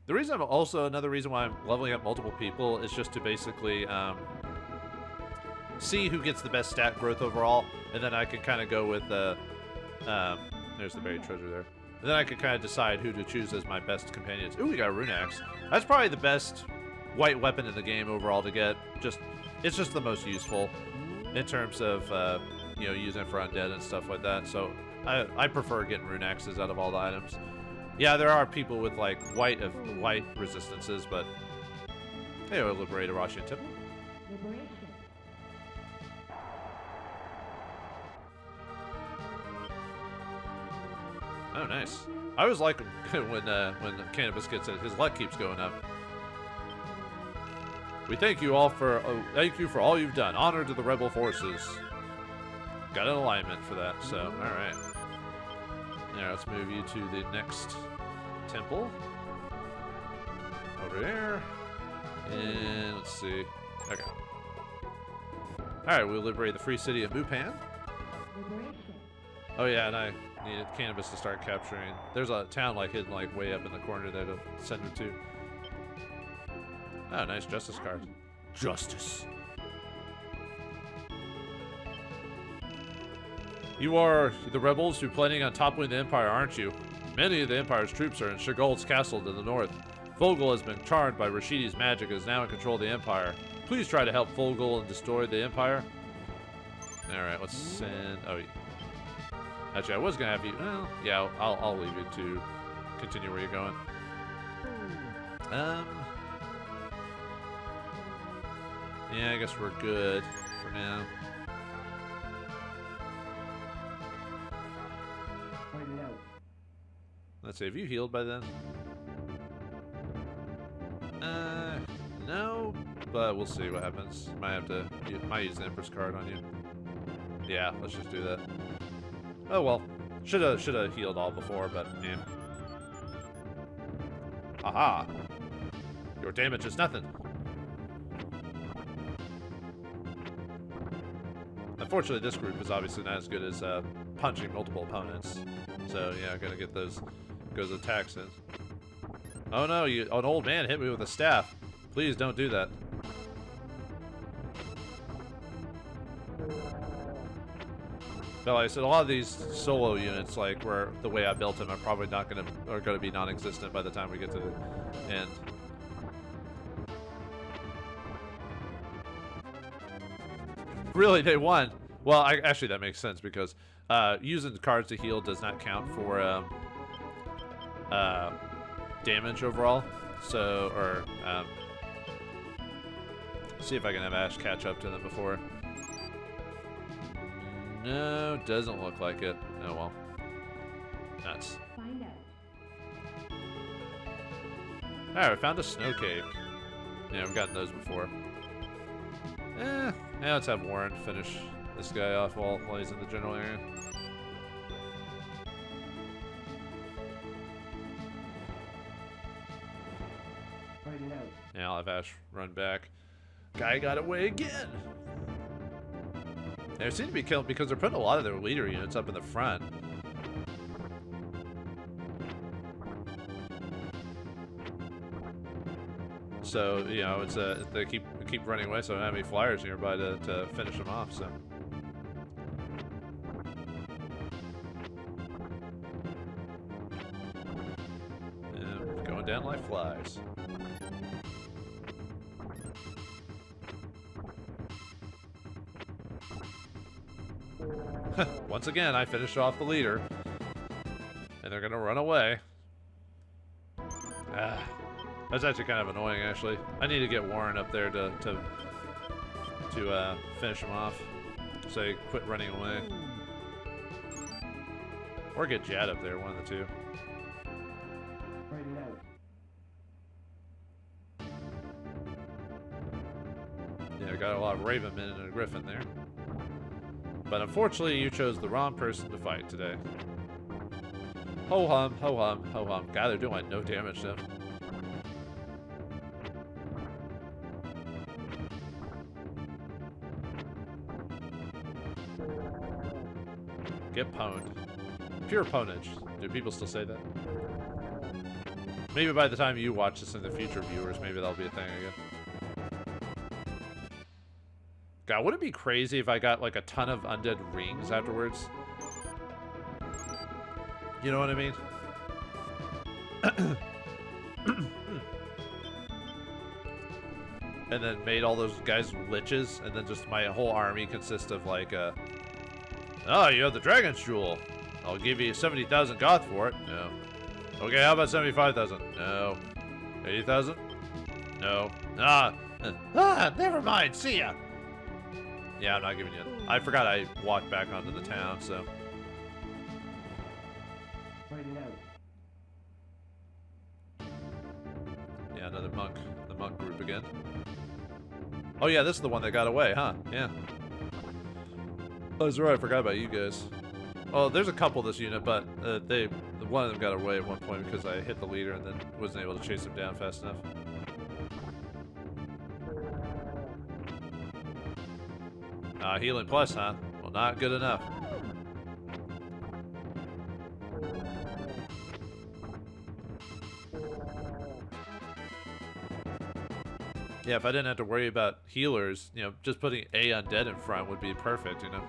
The reason another reason why I'm leveling up multiple people is just to basically see who gets the best stat growth overall, and then I can kind of go with there's the buried treasure there. And then I could kind of decide who to choose as my best companions. Ooh, we got a rune axe. That's probably the best white weapon in the game overall to get. It's just the most useful in terms of you know, using it for undead and stuff like that. So I prefer getting rune axes out of all the items. Yeah, there are people with like white resistances, but hey, we'll liberate a Rashidi temple. Oh, nice. I always like when Cannabis gets it. His luck keeps going up. We thank you for all you've done. Honor to the rebel forces. Got an alignment for that. So, all right. Now let's move you to the next temple. Over there. And let's see. Okay. All right, we'll liberate the free city of Mupan. Oh yeah, and I needed Cannabis to start capturing. There's a town like hidden like way up in the corner there to send her to. Oh, nice justice card. Justice. You are the rebels who are planning on toppling the Empire, aren't you? Many of the Empire's troops are in Shaguld's castle to the north. Vogel has been charmed by Rashidi's magic and is now in control of the Empire. Please try to help Vogel and destroy the Empire. Alright, let's send... Oh, actually, I was going to have you... Well, yeah, I'll leave you to continue where you're going. Yeah, I guess we're good for now. Let's see, have you healed by then? No, but we'll see what happens. Might use the Empress card on you. Yeah, let's just do that. Oh well, shoulda healed all before, but yeah. Aha! Your damage is nothing. Unfortunately, this group is obviously not as good as punching multiple opponents. So yeah, I'm gonna get those attacks in. Oh no, an old man hit me with a staff. Please don't do that. But like I said, a lot of these solo units, like where the way I built them, are probably gonna be non-existent by the time we get to the end. Really, they won. Well, actually that makes sense because using the cards to heal does not count for damage overall. So, or see if I can have Ash catch up to them before. No, doesn't look like it. Oh well. Nuts. Find out. Alright, we found a snow cake. Yeah, we've gotten those before. Yeah, let's have Warren finish this guy off while he's in the general area. Find out. Yeah, I'll have Ash run back. Guy got away again! They seem to be killed because they're putting a lot of their leader units up in the front. So, you know, it's they keep running away, so I don't have any flyers nearby to finish them off, so. Yeah, going down like flies. Once again, I finished off the leader. And they're gonna run away. That's actually kind of annoying, actually. I need to get Warren up there to finish him off. So he quit running away. Or get Jad up there, one of the two. Find out. Yeah, I got a lot of Ravenmen and a Griffin there. But unfortunately, you chose the wrong person to fight today. Ho-hum, ho-hum, ho-hum. God, they're doing like no damage to him. Get pwned. Pure pwnage. Do people still say that? Maybe by the time you watch this in the future, viewers, maybe that'll be a thing again. God, would it be crazy if I got like a ton of undead rings afterwards? You know what I mean? And then made all those guys liches, and then just my whole army consists of like oh, you have the Dragon's Jewel. I'll give you 70,000 goth for it. No. Okay, how about 75,000? No. 80,000? No. Never mind. See ya. Yeah, I'm not giving you it. I forgot I walked back onto the town, so. Find out. Yeah, another monk. The monk group again. Oh yeah, this is the one that got away, huh? Yeah. Oh, that's right, I forgot about you guys. Oh, there's a couple this unit, but one of them got away at one point because I hit the leader and then wasn't able to chase him down fast enough. Healing plus, huh? Well, not good enough. Yeah, if I didn't have to worry about healers, you know, just putting a undead in front would be perfect, you know?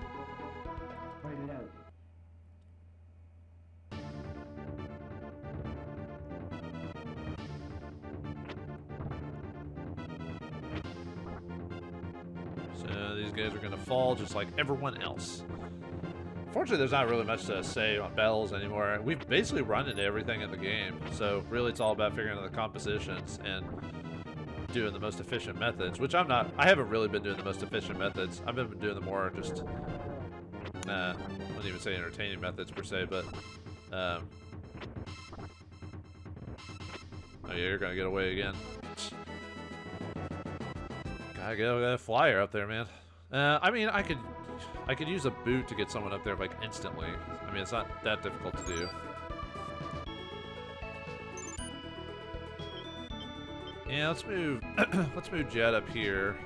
Find out. So these guys are gonna fall just like everyone else. Fortunately, there's not really much to say on battles anymore. We've basically run into everything in the game, so really it's all about figuring out the compositions and doing the most efficient methods, which I haven't really been doing the most efficient methods. I've been doing the more just, I wouldn't even say entertaining methods per se, but, oh yeah, you're gonna get away again. Gotta get that flyer up there, man. I mean, I could use a boot to get someone up there, like, instantly. I mean, it's not that difficult to do. Yeah, let's move let's move Jet up here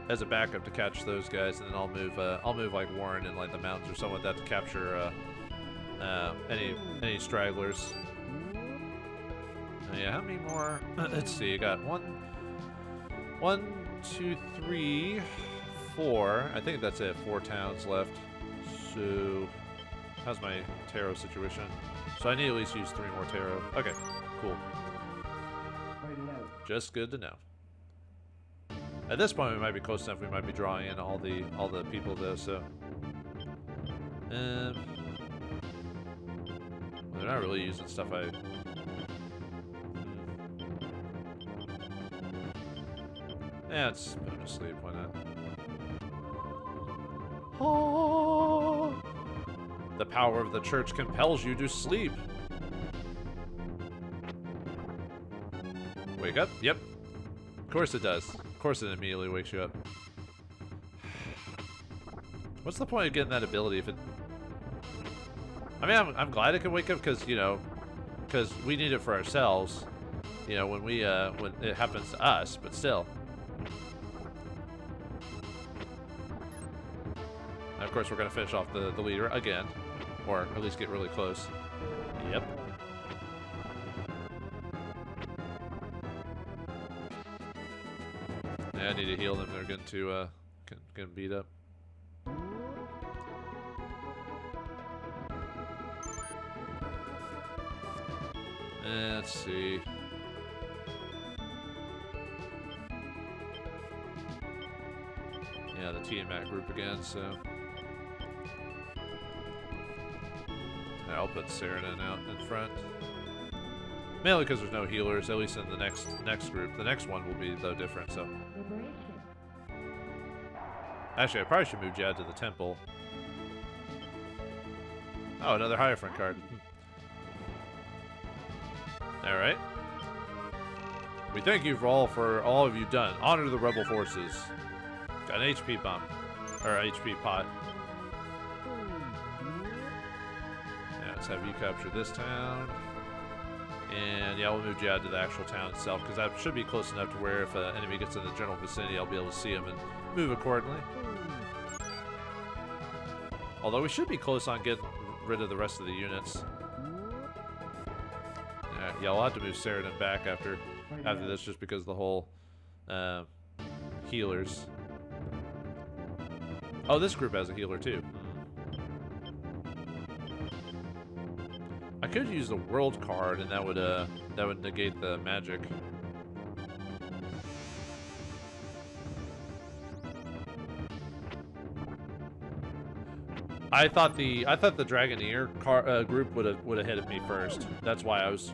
as a backup to catch those guys, and then I'll move like Warren and like the mountains or something like that to capture any stragglers. Yeah, how many more? Let's see, you got one, 2, 3, 4. I think that's it. 4 towns left. So, how's my tarot situation? So I need to at least use 3 more tarot. Okay, cool. Just good to know. At this point, we might be close enough. We might be drawing in all the people though. So, well, they're not really using stuff I. Yeah, it's put them to sleep. Why not? Oh, the power of the church compels you to sleep. Wake up? Yep. Of course it does. Of course it immediately wakes you up. What's the point of getting that ability if it... I mean, I'm glad it can wake up because, you know, because we need it for ourselves, you know, when it happens to us, but still. And of course, we're going to finish off the leader again, or at least get really close. Yep. Yeah, I need to heal them. They're getting beat up. Let's see. Yeah, the Tiamat group again, so. Yeah, I'll put Saradin out in front. Mainly because there's no healers, at least in the next group. The next one will be, though, different, so. Actually, I probably should move Jad to the temple. Oh, another Hierophant card. Alright. We thank you for all of you've done. Honor the rebel forces. Got an HP bump. Or HP pot. Yeah, let's have you capture this town. And yeah, we'll move Jad to the actual town itself, because that should be close enough to where if an enemy gets in the general vicinity, I'll be able to see him and move accordingly. Although we should be close on getting rid of the rest of the units. Yeah, I'll have to move Saradin back after this, just because of the whole healers. Oh, this group has a healer too. I could use the world card, and that would negate the magic. I thought the Dragoneer group would have hit me first. That's why I was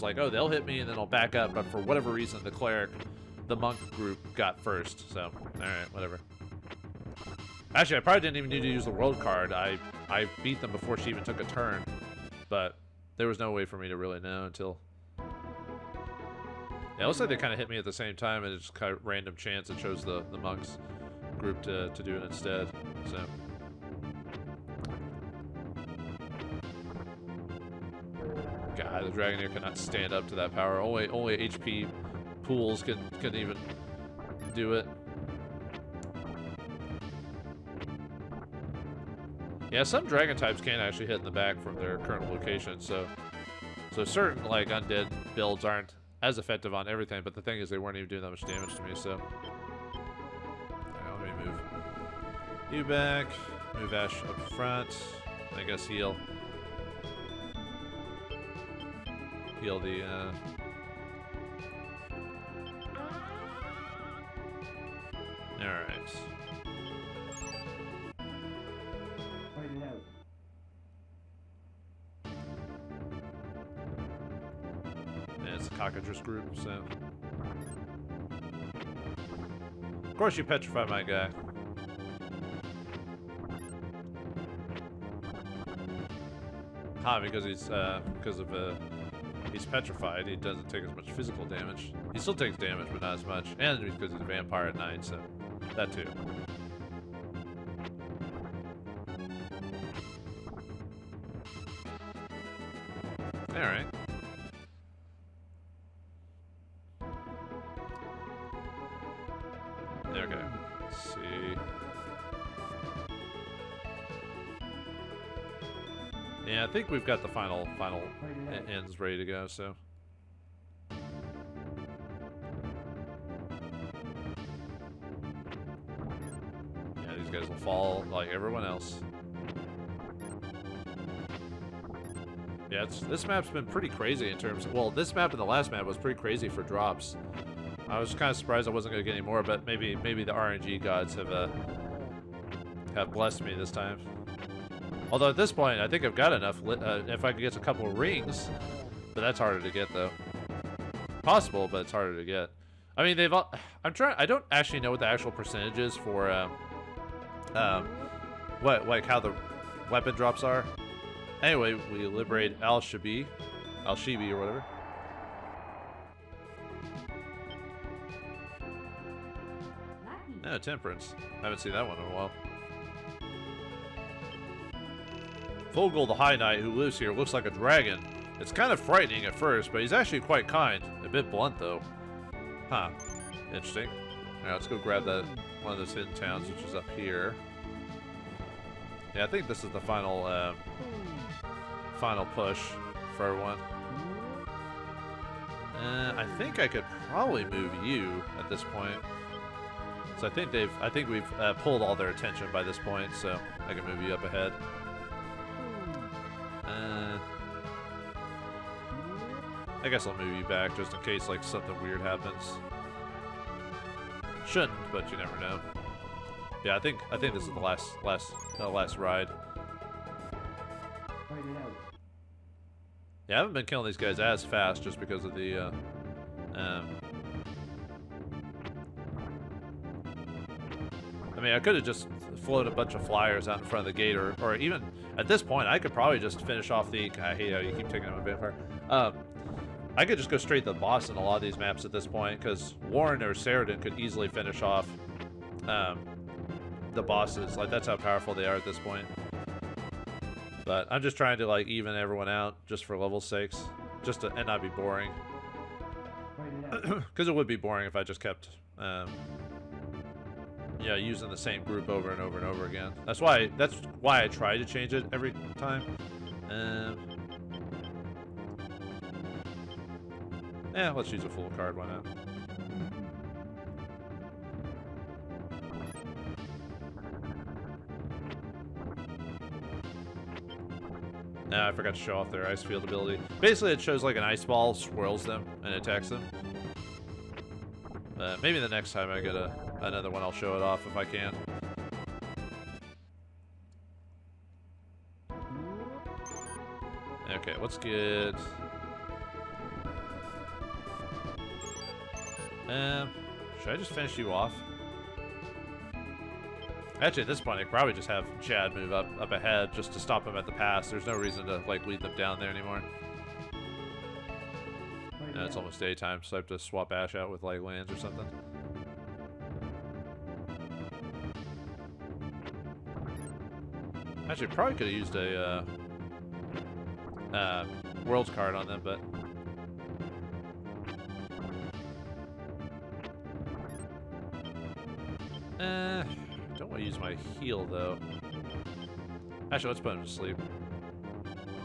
like, oh, they'll hit me and then I'll back up. But for whatever reason, the monk group got first. So, all right, whatever. Actually, I probably didn't even need to use the world card. I beat them before she even took a turn, but there was no way for me to really know until. Yeah, it looks like they kind of hit me at the same time, and it's just kind of random chance it chose the monks group to do it instead. So. God, the Dragoneer cannot stand up to that power. Only HP pools can even do it. Yeah, some dragon types can actually hit in the back from their current location, so certain like undead builds aren't as effective on everything, but the thing is they weren't even doing that much damage to me, so. Right, let me move you back, move Ash up front, I guess heal the alright. the cockatrice group, so. Of course you petrify my guy. Because he's he's petrified, he doesn't take as much physical damage. He still takes damage, but not as much. And because he's a vampire at night, so that too. Alright. Okay. Let's see. Yeah, I think we've got the final ends ready to go, so. Yeah, these guys will fall like everyone else. Yeah, this map's been pretty crazy in terms of, well, this map and the last map was pretty crazy for drops. I was kind of surprised I wasn't going to get any more, but maybe the RNG gods have blessed me this time. Although at this point, I think I've got enough if I could get a couple of rings, but that's harder to get though. Possible, but it's harder to get. I mean, I don't actually know what the actual percentage is for how the weapon drops are. Anyway, we liberate Al-Shibi or whatever. Yeah, Temperance. I haven't seen that one in a while. Vogel the High Knight, who lives here, looks like a dragon. It's kind of frightening at first, but he's actually quite kind. A bit blunt, though. Huh. Interesting. Alright, let's go grab that one of those hidden towns, which is up here. Yeah, I think this is the final push for everyone. I think I could probably move you at this point. So I think we've pulled all their attention by this point, so I can move you up ahead. I guess I'll move you back just in case like something weird happens. Shouldn't, but you never know. Yeah, I think this is the last ride. Yeah, I haven't been killing these guys as fast just because of the I mean, I could have just floated a bunch of flyers out in front of the gate, or even at this point, I could probably just finish off the. I hate how you keep taking out my vampire. I could just go straight to the boss in a lot of these maps at this point, because Warren or Saradin could easily finish off the bosses. Like, that's how powerful they are at this point. But I'm just trying to like even everyone out just for level's sakes, and not be boring. Because it would be boring if I just kept. Yeah, using the same group over and over and over again. That's why I try to change it every time. Yeah, let's use a full card, why not? I forgot to show off their ice field ability. Basically, it shows like an ice ball, swirls them, and attacks them. Maybe the next time I get another one, I'll show it off if I can. Okay, let's get... should I just finish you off? Actually, at this point, I could probably just have Chad move up ahead just to stop him at the pass. There's no reason to like lead them down there anymore. And it's almost daytime, so I have to swap Ash out with like lands or something. Actually, probably could have used a Worlds card on them, but don't want to use my heal though. Actually, let's put him to sleep,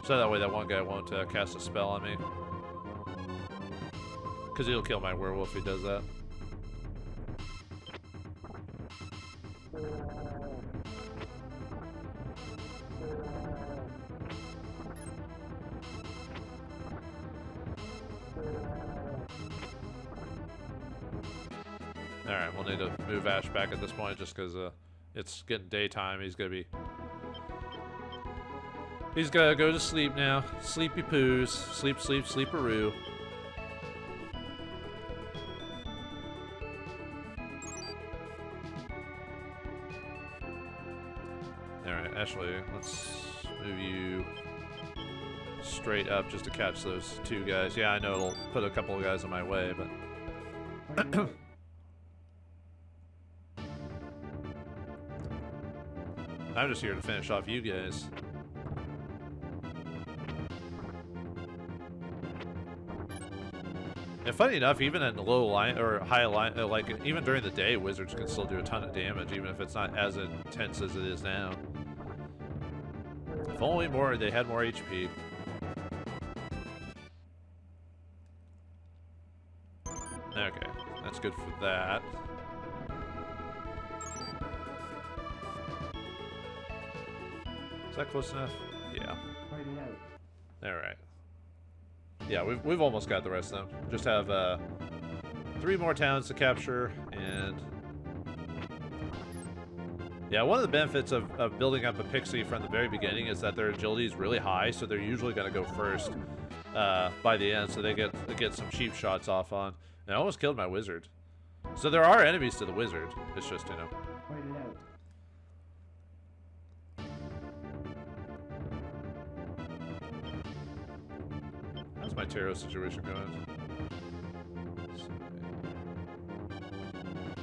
so that way that one guy won't cast a spell on me. Because he'll kill my werewolf if he does that. Alright, we'll need to move Ash back at this point just because it's getting daytime. He's gonna go to sleep now. Sleepy poos. Sleep, sleep, sleeperoo. Actually, let's move you straight up just to catch those two guys. Yeah, I know it'll put a couple of guys in my way, but... Find out. I'm just here to finish off you guys. And funny enough, even in low line or high line, like even during the day, wizards can still do a ton of damage, even if it's not as intense as it is now. If only they had more HP. Okay, that's good for that. Is that close enough? Yeah. Find it out. All right. Yeah, we've almost got the rest of them. Just have 3 more towns to capture, and yeah, one of the benefits of building up a pixie from the very beginning is that their agility is really high, so they're usually going to go first by the end, so they get some cheap shots off on. And I almost killed my wizard. So there are enemies to the wizard. It's just, you know. Find it out. How's my tarot situation going?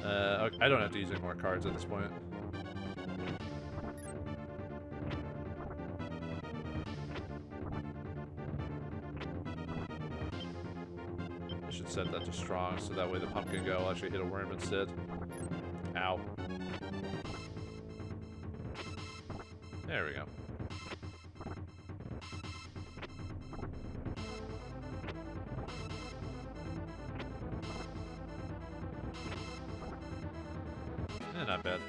Okay, I don't have to use any more cards at this point. I should set that to strong so that way the pumpkin guy will actually hit a worm instead. Ow. There we go. Not bad.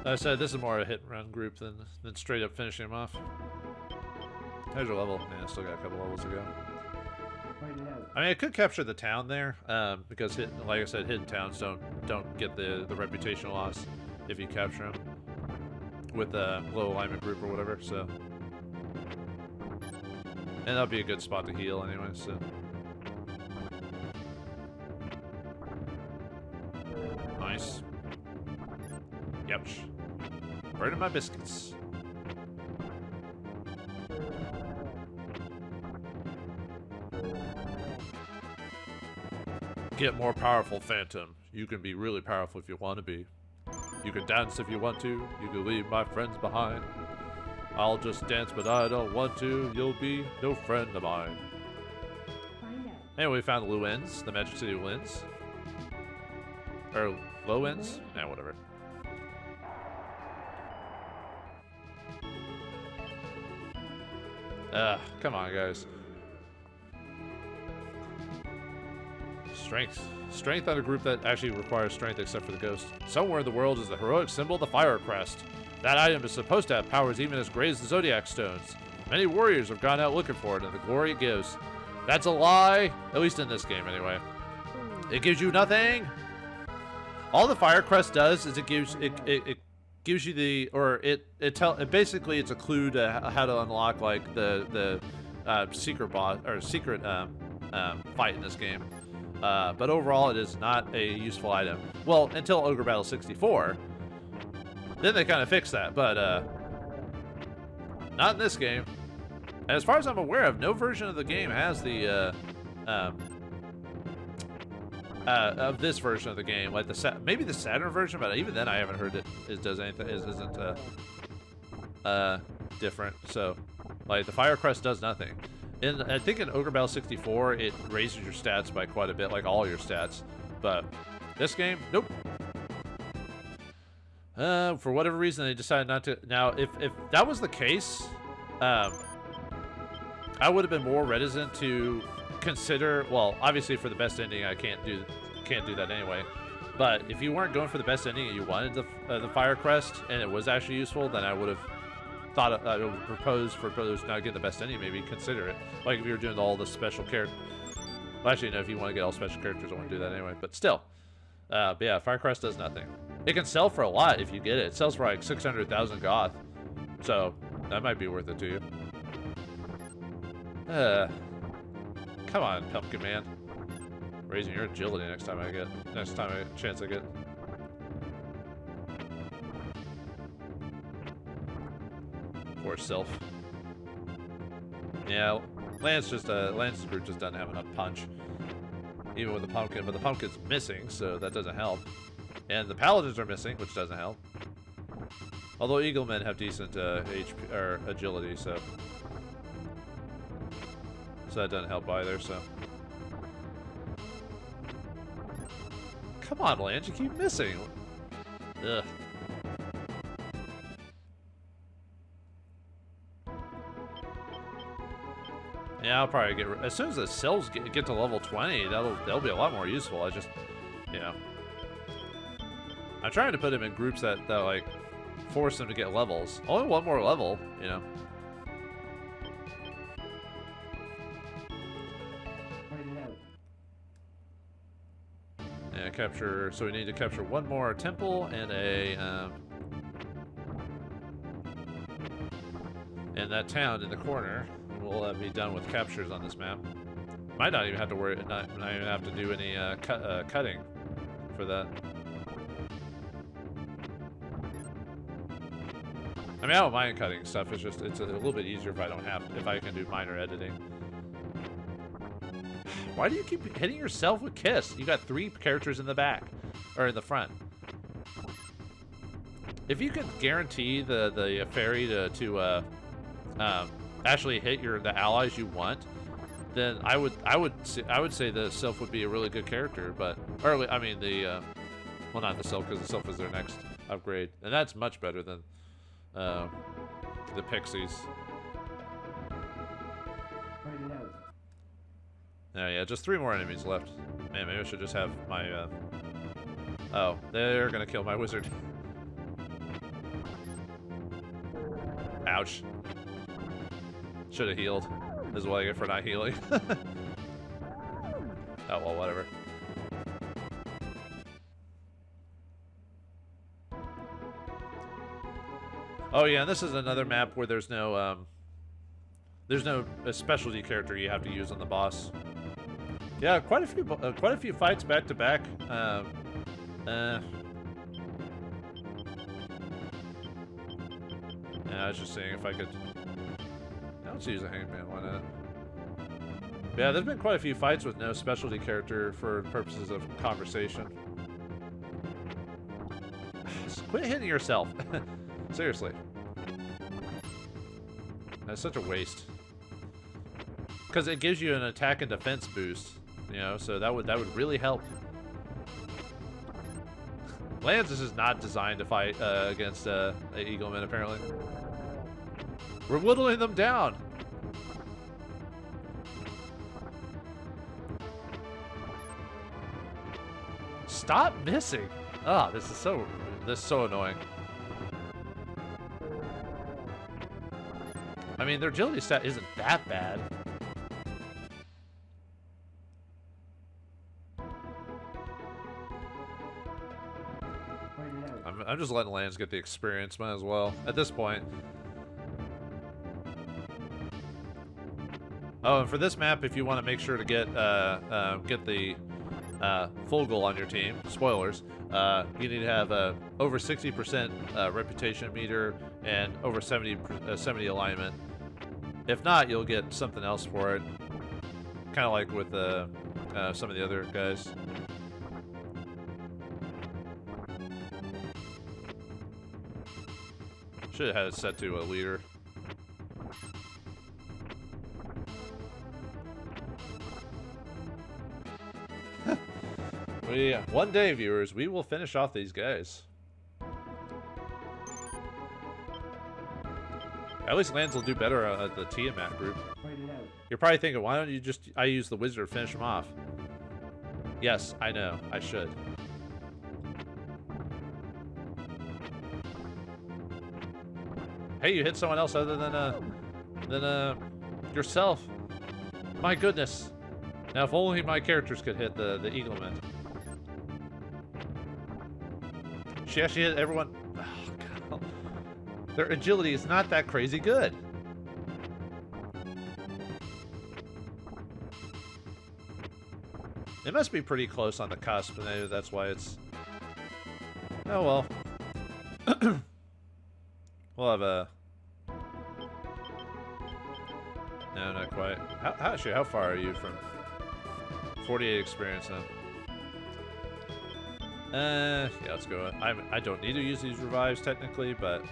Like I said, this is more a hit and run group than straight up finishing them off. How's your level? Man, still got a couple levels to go. Find it out. I mean, I could capture the town there, because like I said, hidden towns don't get the reputational loss if you capture them with a low alignment group or whatever. So, and that'll be a good spot to heal anyway. So, nice. Ouch. Burning my biscuits. Get more powerful, Phantom. You can be really powerful if you want to be. You can dance if you want to. You can leave my friends behind. I'll just dance, but I don't want to. You'll be no friend of mine. Find out. Anyway, we found the Luins, the Magic City Luins. Or Lowins? Nah, whatever. Come on, guys. Strength. Strength on a group that actually requires strength except for the ghost. Somewhere in the world is the heroic symbol, the Fire Crest. That item is supposed to have powers even as great as the Zodiac Stones. Many warriors have gone out looking for it and the glory it gives. That's a lie, at least in this game anyway. It gives you nothing. All the Fire Crest does is it gives gives you the, or basically it's a clue to how to unlock like the secret boss or secret fight in this game. But overall, it is not a useful item. Well, until Ogre Battle 64, then they kind of fixed that. But not in this game. And as far as I'm aware of, no version of the game has the of this version of the game, like maybe the Saturn version, but even then I haven't heard it does anything. Isn't different. So, like the Fire Crest does nothing. I think in Ogre Battle 64 it raises your stats by quite a bit, like all your stats. But this game, nope. For whatever reason they decided not to. Now, if that was the case, I would have been more reticent to consider. Well, obviously for the best ending, I can't do that anyway. But if you weren't going for the best ending and you wanted the Fire Crest and it was actually useful, then I would have thought I would propose for those not getting the best ending, maybe consider it. Like if you were doing all the special character. Well, actually, no. If you want to get all special characters, I want to do that anyway. But still, but yeah, Fire Crest does nothing. It can sell for a lot if you get it. It sells for like 600,000 goth, so that might be worth it to you. Come on, Pumpkin Man. Raising your agility next time I Find regular Sylph. Yeah, Lance's group just doesn't have enough punch. Even with the pumpkin, but the pumpkin's missing, so that doesn't help. And the paladins are missing, which doesn't help. Although eaglemen have decent HP or agility, so that doesn't help either. So come on, Lance, you keep missing. Ugh. Yeah, I'll probably get as soon as the cells get to level 20. That'll be a lot more useful. I just, you know, I'm trying to put them in groups that like force them to get levels. Only one more level, you know. Yeah, capture. So we need to capture one more temple and and that town in the corner. We'll be done with captures on this map. Might not even have to worry, not even have to do any cutting for that. I mean, I don't mind cutting stuff. It's just it's a little bit easier if I can do minor editing. Why do you keep hitting yourself with Kiss? You got 3 characters in the back or in the front. If you could guarantee the fairy to actually hit the allies you want, then I would say the Sylph would be a really good character, but I mean well, not the Sylph, because the Sylph is their next upgrade, and that's much better than the Pixies. Yeah, just 3 more enemies left. Man, maybe I should just have my oh, they're gonna kill my wizard. Ouch. Should have healed. This is what I get for not healing. Oh, well, whatever. Oh, yeah, and this is another map where there's no a specialty character you have to use on the boss. Yeah, quite a few fights back to back. Yeah, I was just seeing if I could. Let's use a hangman, why not? Yeah, there's been quite a few fights with no specialty character for purposes of conversation. Quit hitting yourself. Seriously. That's such a waste. Because it gives you an attack and defense boost, you know, so that would really help. Lance is not designed to fight against Eaglemen, apparently. We're whittling them down. Stop missing. Ah, this is so annoying. I mean, their agility stat isn't that bad. I'm just letting Lance get the experience, might as well at this point. Oh, and for this map, if you want to make sure to get the full goal on your team, spoilers, you need to have over 60% reputation meter and over 70 alignment. If not, you'll get something else for it. Kind of like with some of the other guys. Should have had it set to a leader. One day, viewers, we will finish off these guys. At least Lance will do better at the Tiamat group. You're probably thinking, why don't you just I use the wizard to finish him off? Yes, I know. I should. Hey, you hit someone else other than yourself. My goodness. Now, if only my characters could hit the Eagleman. She actually hit everyone. Oh, God. Their agility is not that crazy good. It must be pretty close on the cusp, and maybe that's why it's... Oh, well. We'll have a... not quite. Actually, how far are you from 48 experience now? Yeah, let's go. I don't need to use these revives technically, but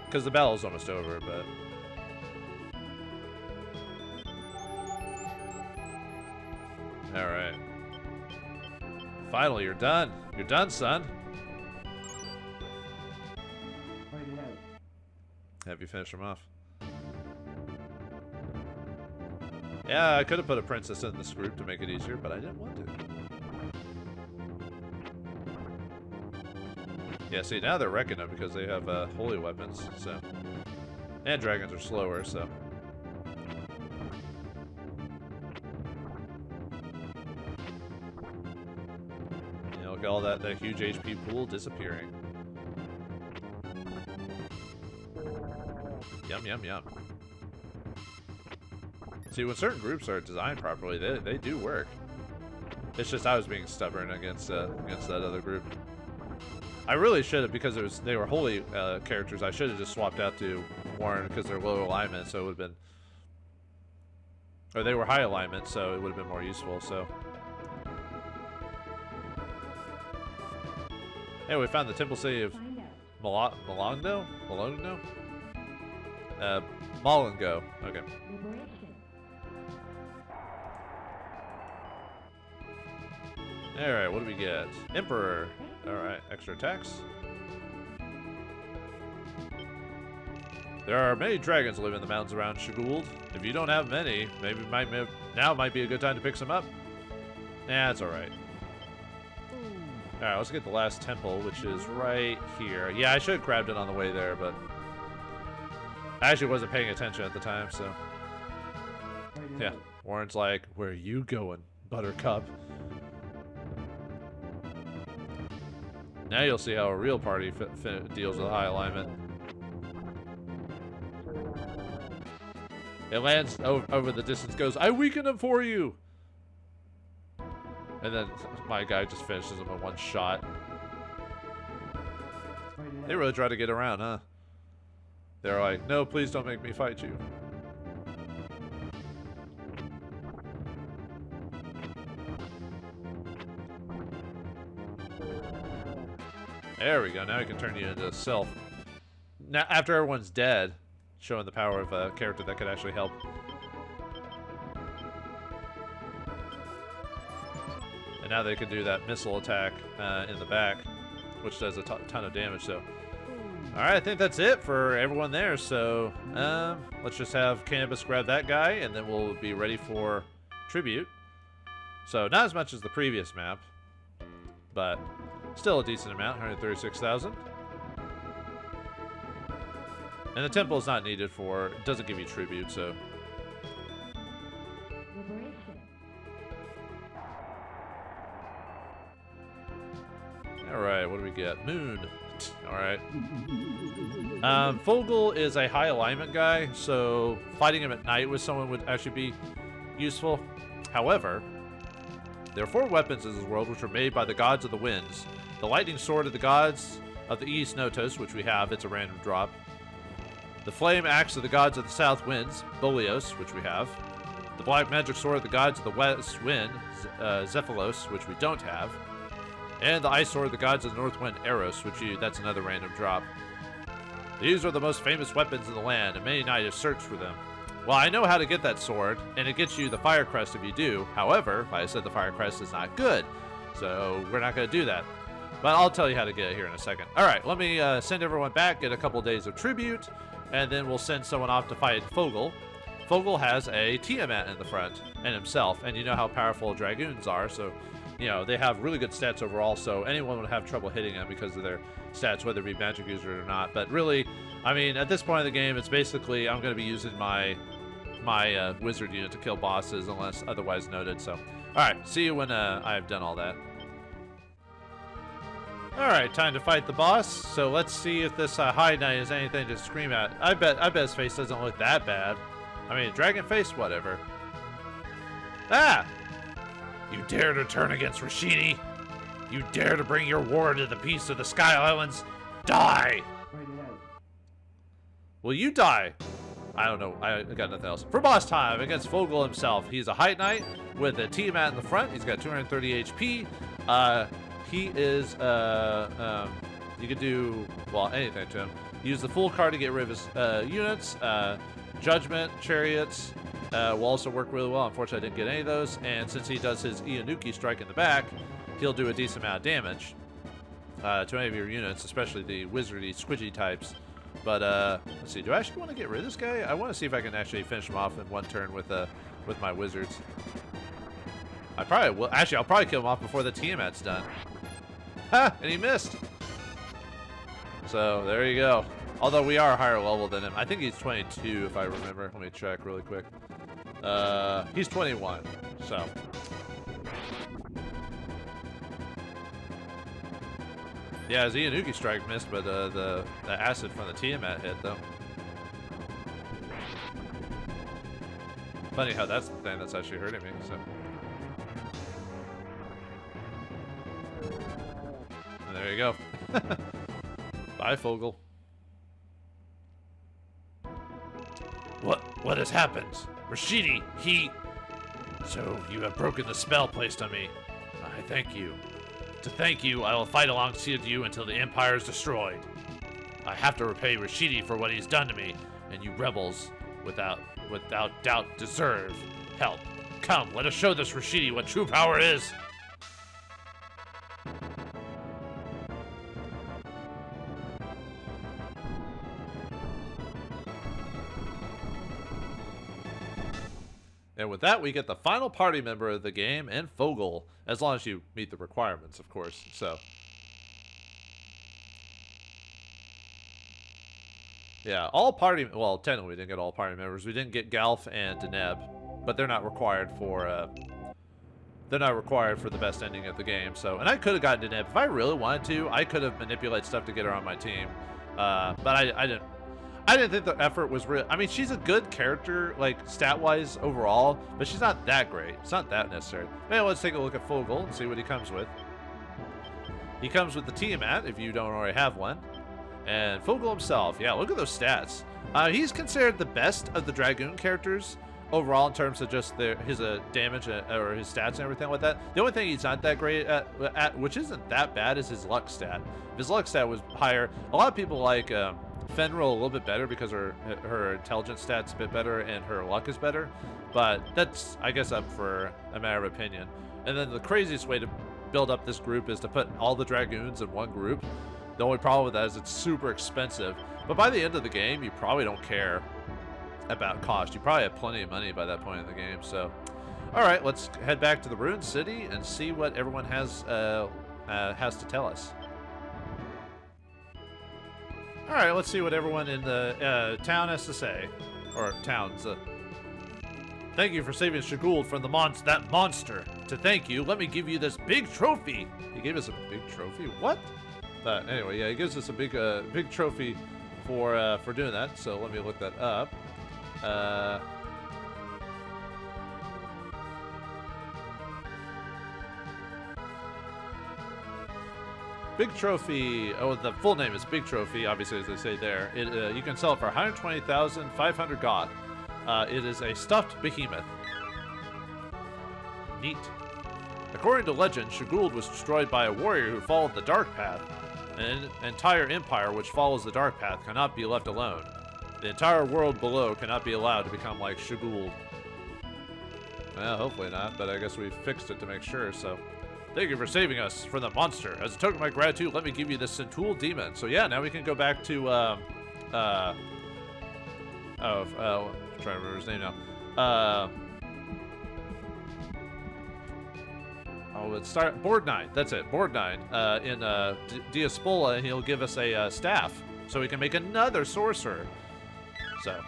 because the battle's almost over, but all right. Finally, you're done. You're done, son. Fight it out. Have you finished them off? Yeah, I could have put a princess in this group to make it easier, but I didn't want to. Yeah, see, now they're wrecking them because they have holy weapons, so. And dragons are slower, so. You know, look at all that huge HP pool disappearing. Yum, yum, yum. See, when certain groups are designed properly, they do work. It's just I was being stubborn against that other group. I really should have, because they were holy characters. I should have just swapped out to Warren because they're low alignment, so it would have been, or they were high alignment, so it would have been more useful. So, hey, we found the temple city of Malongo. Malengo. Okay. Alright, what do we get? Emperor. Alright, extra attacks. There are many dragons living in the mountains around Shiguld. If you don't have many, maybe now might be a good time to pick some up. Nah, it's alright. Alright, let's get the last temple, which is right here. Yeah, I should have grabbed it on the way there, but I actually wasn't paying attention at the time, so. Yeah, Warren's like, where are you going, Buttercup? Now you'll see how a real party deals with high alignment. It lands over the distance, goes, I weakened him for you! And then my guy just finishes him in one shot. They really try to get around, huh? They're like, no, please don't make me fight you. There we go. Now we can turn you into self. Now, after everyone's dead, showing the power of a character that could actually help. And now they can do that missile attack in the back, which does a ton of damage. So, all right, I think that's it for everyone there. So, let's just have Cannabis grab that guy, and then we'll be ready for tribute. So, not as much as the previous map, but still a decent amount, 136,000. And the temple is not needed for, it doesn't give you tribute, so. Alright, what do we get? Moon. Alright. Vogel is a high alignment guy, so fighting him at night with someone would actually be useful. However, there are 4 weapons in this world which are made by the gods of the winds. The lightning sword of the gods of the east, Notos, which we have, it's a random drop. The flame axe of the gods of the south winds, Bolios, which we have. The black magic sword of the gods of the west wind, Zephylos, which we don't have. And the ice sword of the gods of the north wind, Eros, that's another random drop. These are the most famous weapons in the land, and many knights have searched for them. Well, I know how to get that sword, and it gets you the fire crest if you do. However, I said the fire crest is not good, so we're not going to do that. But I'll tell you how to get it here in a second. All right, let me send everyone back, get a couple days of tribute, and then we'll send someone off to fight Vogel. Vogel has a Tiamat in the front, and himself, and you know how powerful dragoons are, so, you know, they have really good stats overall, so anyone would have trouble hitting them because of their stats, whether it be magic user or not. But really, I mean, at this point in the game, it's basically, I'm going to be using my wizard unit to kill bosses unless otherwise noted, so. All right, see you when I've done all that. Alright, time to fight the boss. So let's see if this High Knight is anything to scream at. I bet his face doesn't look that bad. I mean, dragon face, whatever. Ah! You dare to turn against Rashidi? You dare to bring your war to the peace of the Sky Islands? Die! will you die? I don't know. I got nothing else. For boss time against Vogel himself. He's a Height Knight with a Tiamat in the front. He's got 230 HP. He is, you could do, well, anything to him. Use the full card to get rid of his units. Judgment, Chariots will also work really well. Unfortunately, I didn't get any of those. And since he does his Ianuki strike in the back, he'll do a decent amount of damage to any of your units, especially the wizardy, squidgy types. But let's see. Do I actually want to get rid of this guy? I want to see if I can actually finish him off in one turn with my wizards. I probably will. Actually, I'll probably kill him off before the Tiamat's done. Ha! And he missed. So there you go. Although we are higher level than him. I think he's 22 if I remember. Let me check really quick. He's 21. So. Yeah, his Ianuki strike missed, but the acid from the Tiamat hit, though. Funny how that's the thing that's actually hurting me, so. And there you go. Bye, Fogel. What has happened? Rashidi, he... So, you have broken the spell placed on me. I thank you. To thank you, I will fight alongside you until the Empire is destroyed. I have to repay Rashidi for what he's done to me, and you rebels, without doubt, deserve help. Come, let us show this Rashidi what true power is. And with that, we get the final party member of the game, and Fogel, as long as you meet the requirements, of course. So, yeah, all party. Well, technically, we didn't get all party members. We didn't get Galf and Deneb, but they're not required for. They're not required for the best ending of the game. So, and I could have gotten Deneb if I really wanted to. I could have manipulated stuff to get her on my team, but I didn't. I didn't think the effort was real. I mean, she's a good character, like, stat-wise overall, but she's not that great. It's not that necessary. Anyway, let's take a look at Fogel and see what he comes with. He comes with the Tiamat, if you don't already have one. And Fogel himself, yeah, look at those stats. He's considered the best of the Dragoon characters overall in terms of just his damage or his stats and everything like that. The only thing he's not that great at, which isn't that bad, is his luck stat. If his luck stat was higher, a lot of people like... Fenrir a little bit better because her intelligence stats a bit better and her luck is better, but that's, I guess, up for a matter of opinion. And then the craziest way to build up this group is to put all the Dragoons in one group. The only problem with that is it's super expensive, but by the end of the game you probably don't care about cost. You probably have plenty of money by that point in the game. So alright, let's head back to the Ruined City and see what everyone has to tell us. All right, let's see what everyone in the town has to say. Or towns. Thank you for saving Shaguld from that monster. To thank you, let me give you this big trophy. He gave us a big trophy? What? Anyway, yeah, he gives us a big trophy for doing that. So let me look that up. Big Trophy. Oh, the full name is Big Trophy, obviously, as they say there. You can sell it for 120,500 goth. It is a stuffed behemoth. Neat. According to legend, Shaguld was destroyed by a warrior who followed the Dark Path. An entire empire which follows the Dark Path cannot be left alone. The entire world below cannot be allowed to become like Shaguld. Well, hopefully not, but I guess we fixed it to make sure, so... Thank you for saving us from the monster. As a token of my gratitude, let me give you this Centool demon. So yeah, now we can go back to I'm trying to remember his name now. Let's start Board 9. That's it, Board 9 in Diaspola, and he'll give us a staff, so we can make another sorcerer. So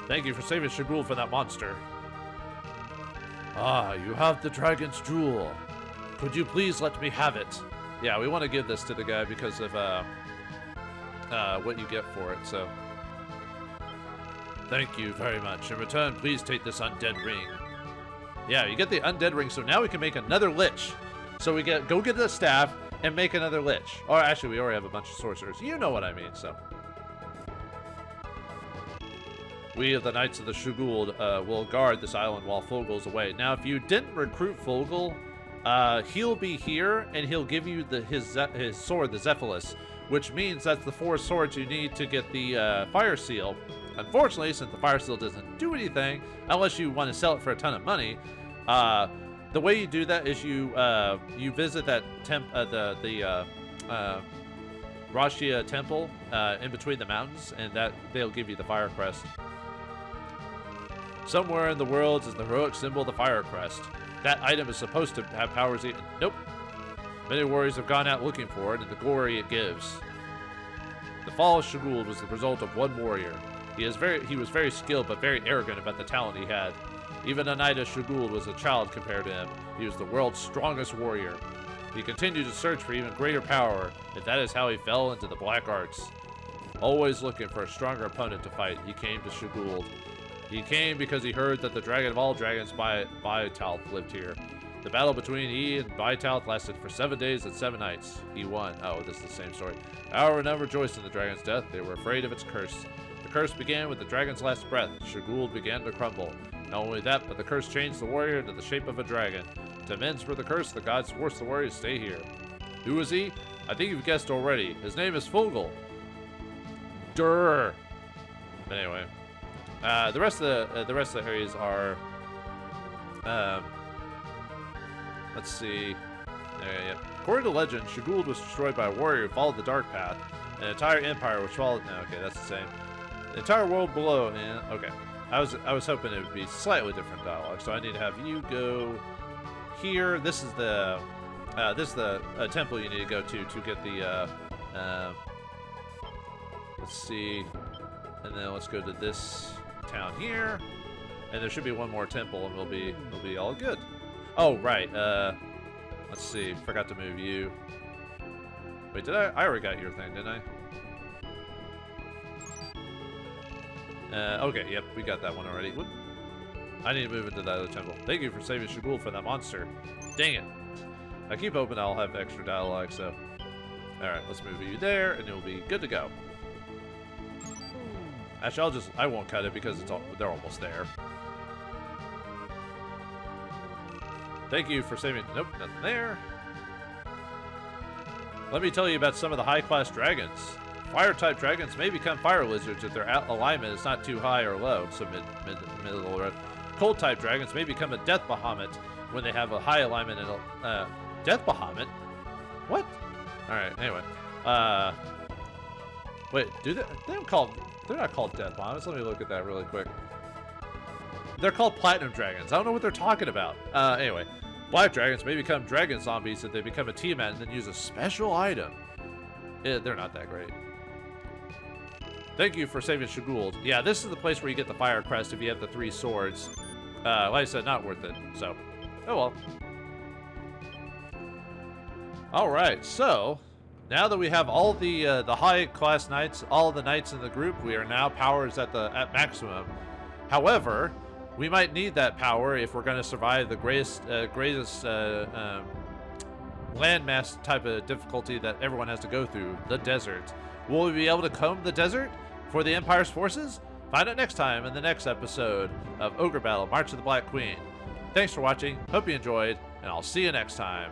thank you for saving Shaguld from that monster. Ah, you have the dragon's jewel. Could you please let me have it? Yeah, we want to give this to the guy because of what you get for it, so. Thank you very much. In return, please take this undead ring. Yeah, you get the undead ring, so now we can make another lich. So we go get the staff, and make another lich. Or actually, we already have a bunch of sorcerers. You know what I mean, so. We of the Knights of the Shuguld will guard this island while Fulgul's away. Now, if you didn't recruit Fulgul, he'll be here, and he'll give you his sword, the Zephyllus, which means that's the 4 swords you need to get the Fire Seal. Unfortunately, since the Fire Seal doesn't do anything, unless you want to sell it for a ton of money, the way you do that is you visit that Rashia temple in between the mountains, and that they'll give you the Fire Crest. Somewhere in the worlds is the heroic symbol of the Fire Crest. That item is supposed to have powers even. Nope. Many warriors have gone out looking for it, and the glory it gives. The fall of Shuguld was the result of one warrior. He was very skilled, but very arrogant about the talent he had. Even a knight of Shuguld was a child compared to him. He was the world's strongest warrior. He continued to search for even greater power, and that is how he fell into the black arts. Always looking for a stronger opponent to fight, he came to Shuguld. He came because he heard that the dragon of all dragons, Baitalth, lived here. The battle between he and Baitalth lasted for 7 days and 7 nights. He won. Oh, this is the same story. However, none rejoiced in the dragon's death. They were afraid of its curse. The curse began with the dragon's last breath. Shuguld began to crumble. Not only that, but the curse changed the warrior into the shape of a dragon. To amends for the curse, the gods forced the warrior to stay here. Who is he? I think you've guessed already. His name is Fulgul. Durr. Anyway. The rest of the areas are, let's see. Yeah. According to legend, Shuguld was destroyed by a warrior who followed the dark path. An entire empire which followed. No, okay, that's the same. The entire world below. Yeah, okay. I was hoping it would be slightly different dialogue, so I need to have you go here. This is the temple you need to go to get the. Let's see, and then let's go to this town here, and there should be one more temple, and we'll be all good. Oh right, let's see, forgot to move you. Wait, did I already got your thing, didn't I? Okay, yep, we got that one already. Whoop. I need to move into that other temple. Thank you for saving Shuguld from that monster. Dang it. I keep hoping I'll have extra dialogue, so. Alright, let's move you there, and it'll be good to go. Actually, I won't cut it because they're almost there. Thank you for saving. Nope, nothing there. Let me tell you about some of the high-class dragons. Fire-type dragons may become fire lizards if their alignment is not too high or low, so middle road. Cold-type dragons may become a death bahamut when they have a high alignment and death bahamut? What? All right. Anyway, wait, they're not called death bahamuts. Let me look at that really quick. They're called platinum dragons. I don't know what they're talking about. Anyway, black dragons may become dragon zombies if they become a Tiamat and then use a special item. They're not that great. Thank you for saving Shuguld. Yeah, this is the place where you get the Fire Crest if you have the 3 swords. Like I said, not worth it. So, oh well. All right, so now that we have all the high-class knights, all the knights in the group, we are now powers at maximum. However, we might need that power if we're going to survive the greatest landmass type of difficulty that everyone has to go through, the desert. Will we be able to comb the desert for the Empire's forces? Find out next time in the next episode of Ogre Battle, March of the Black Queen. Thanks for watching, hope you enjoyed, and I'll see you next time.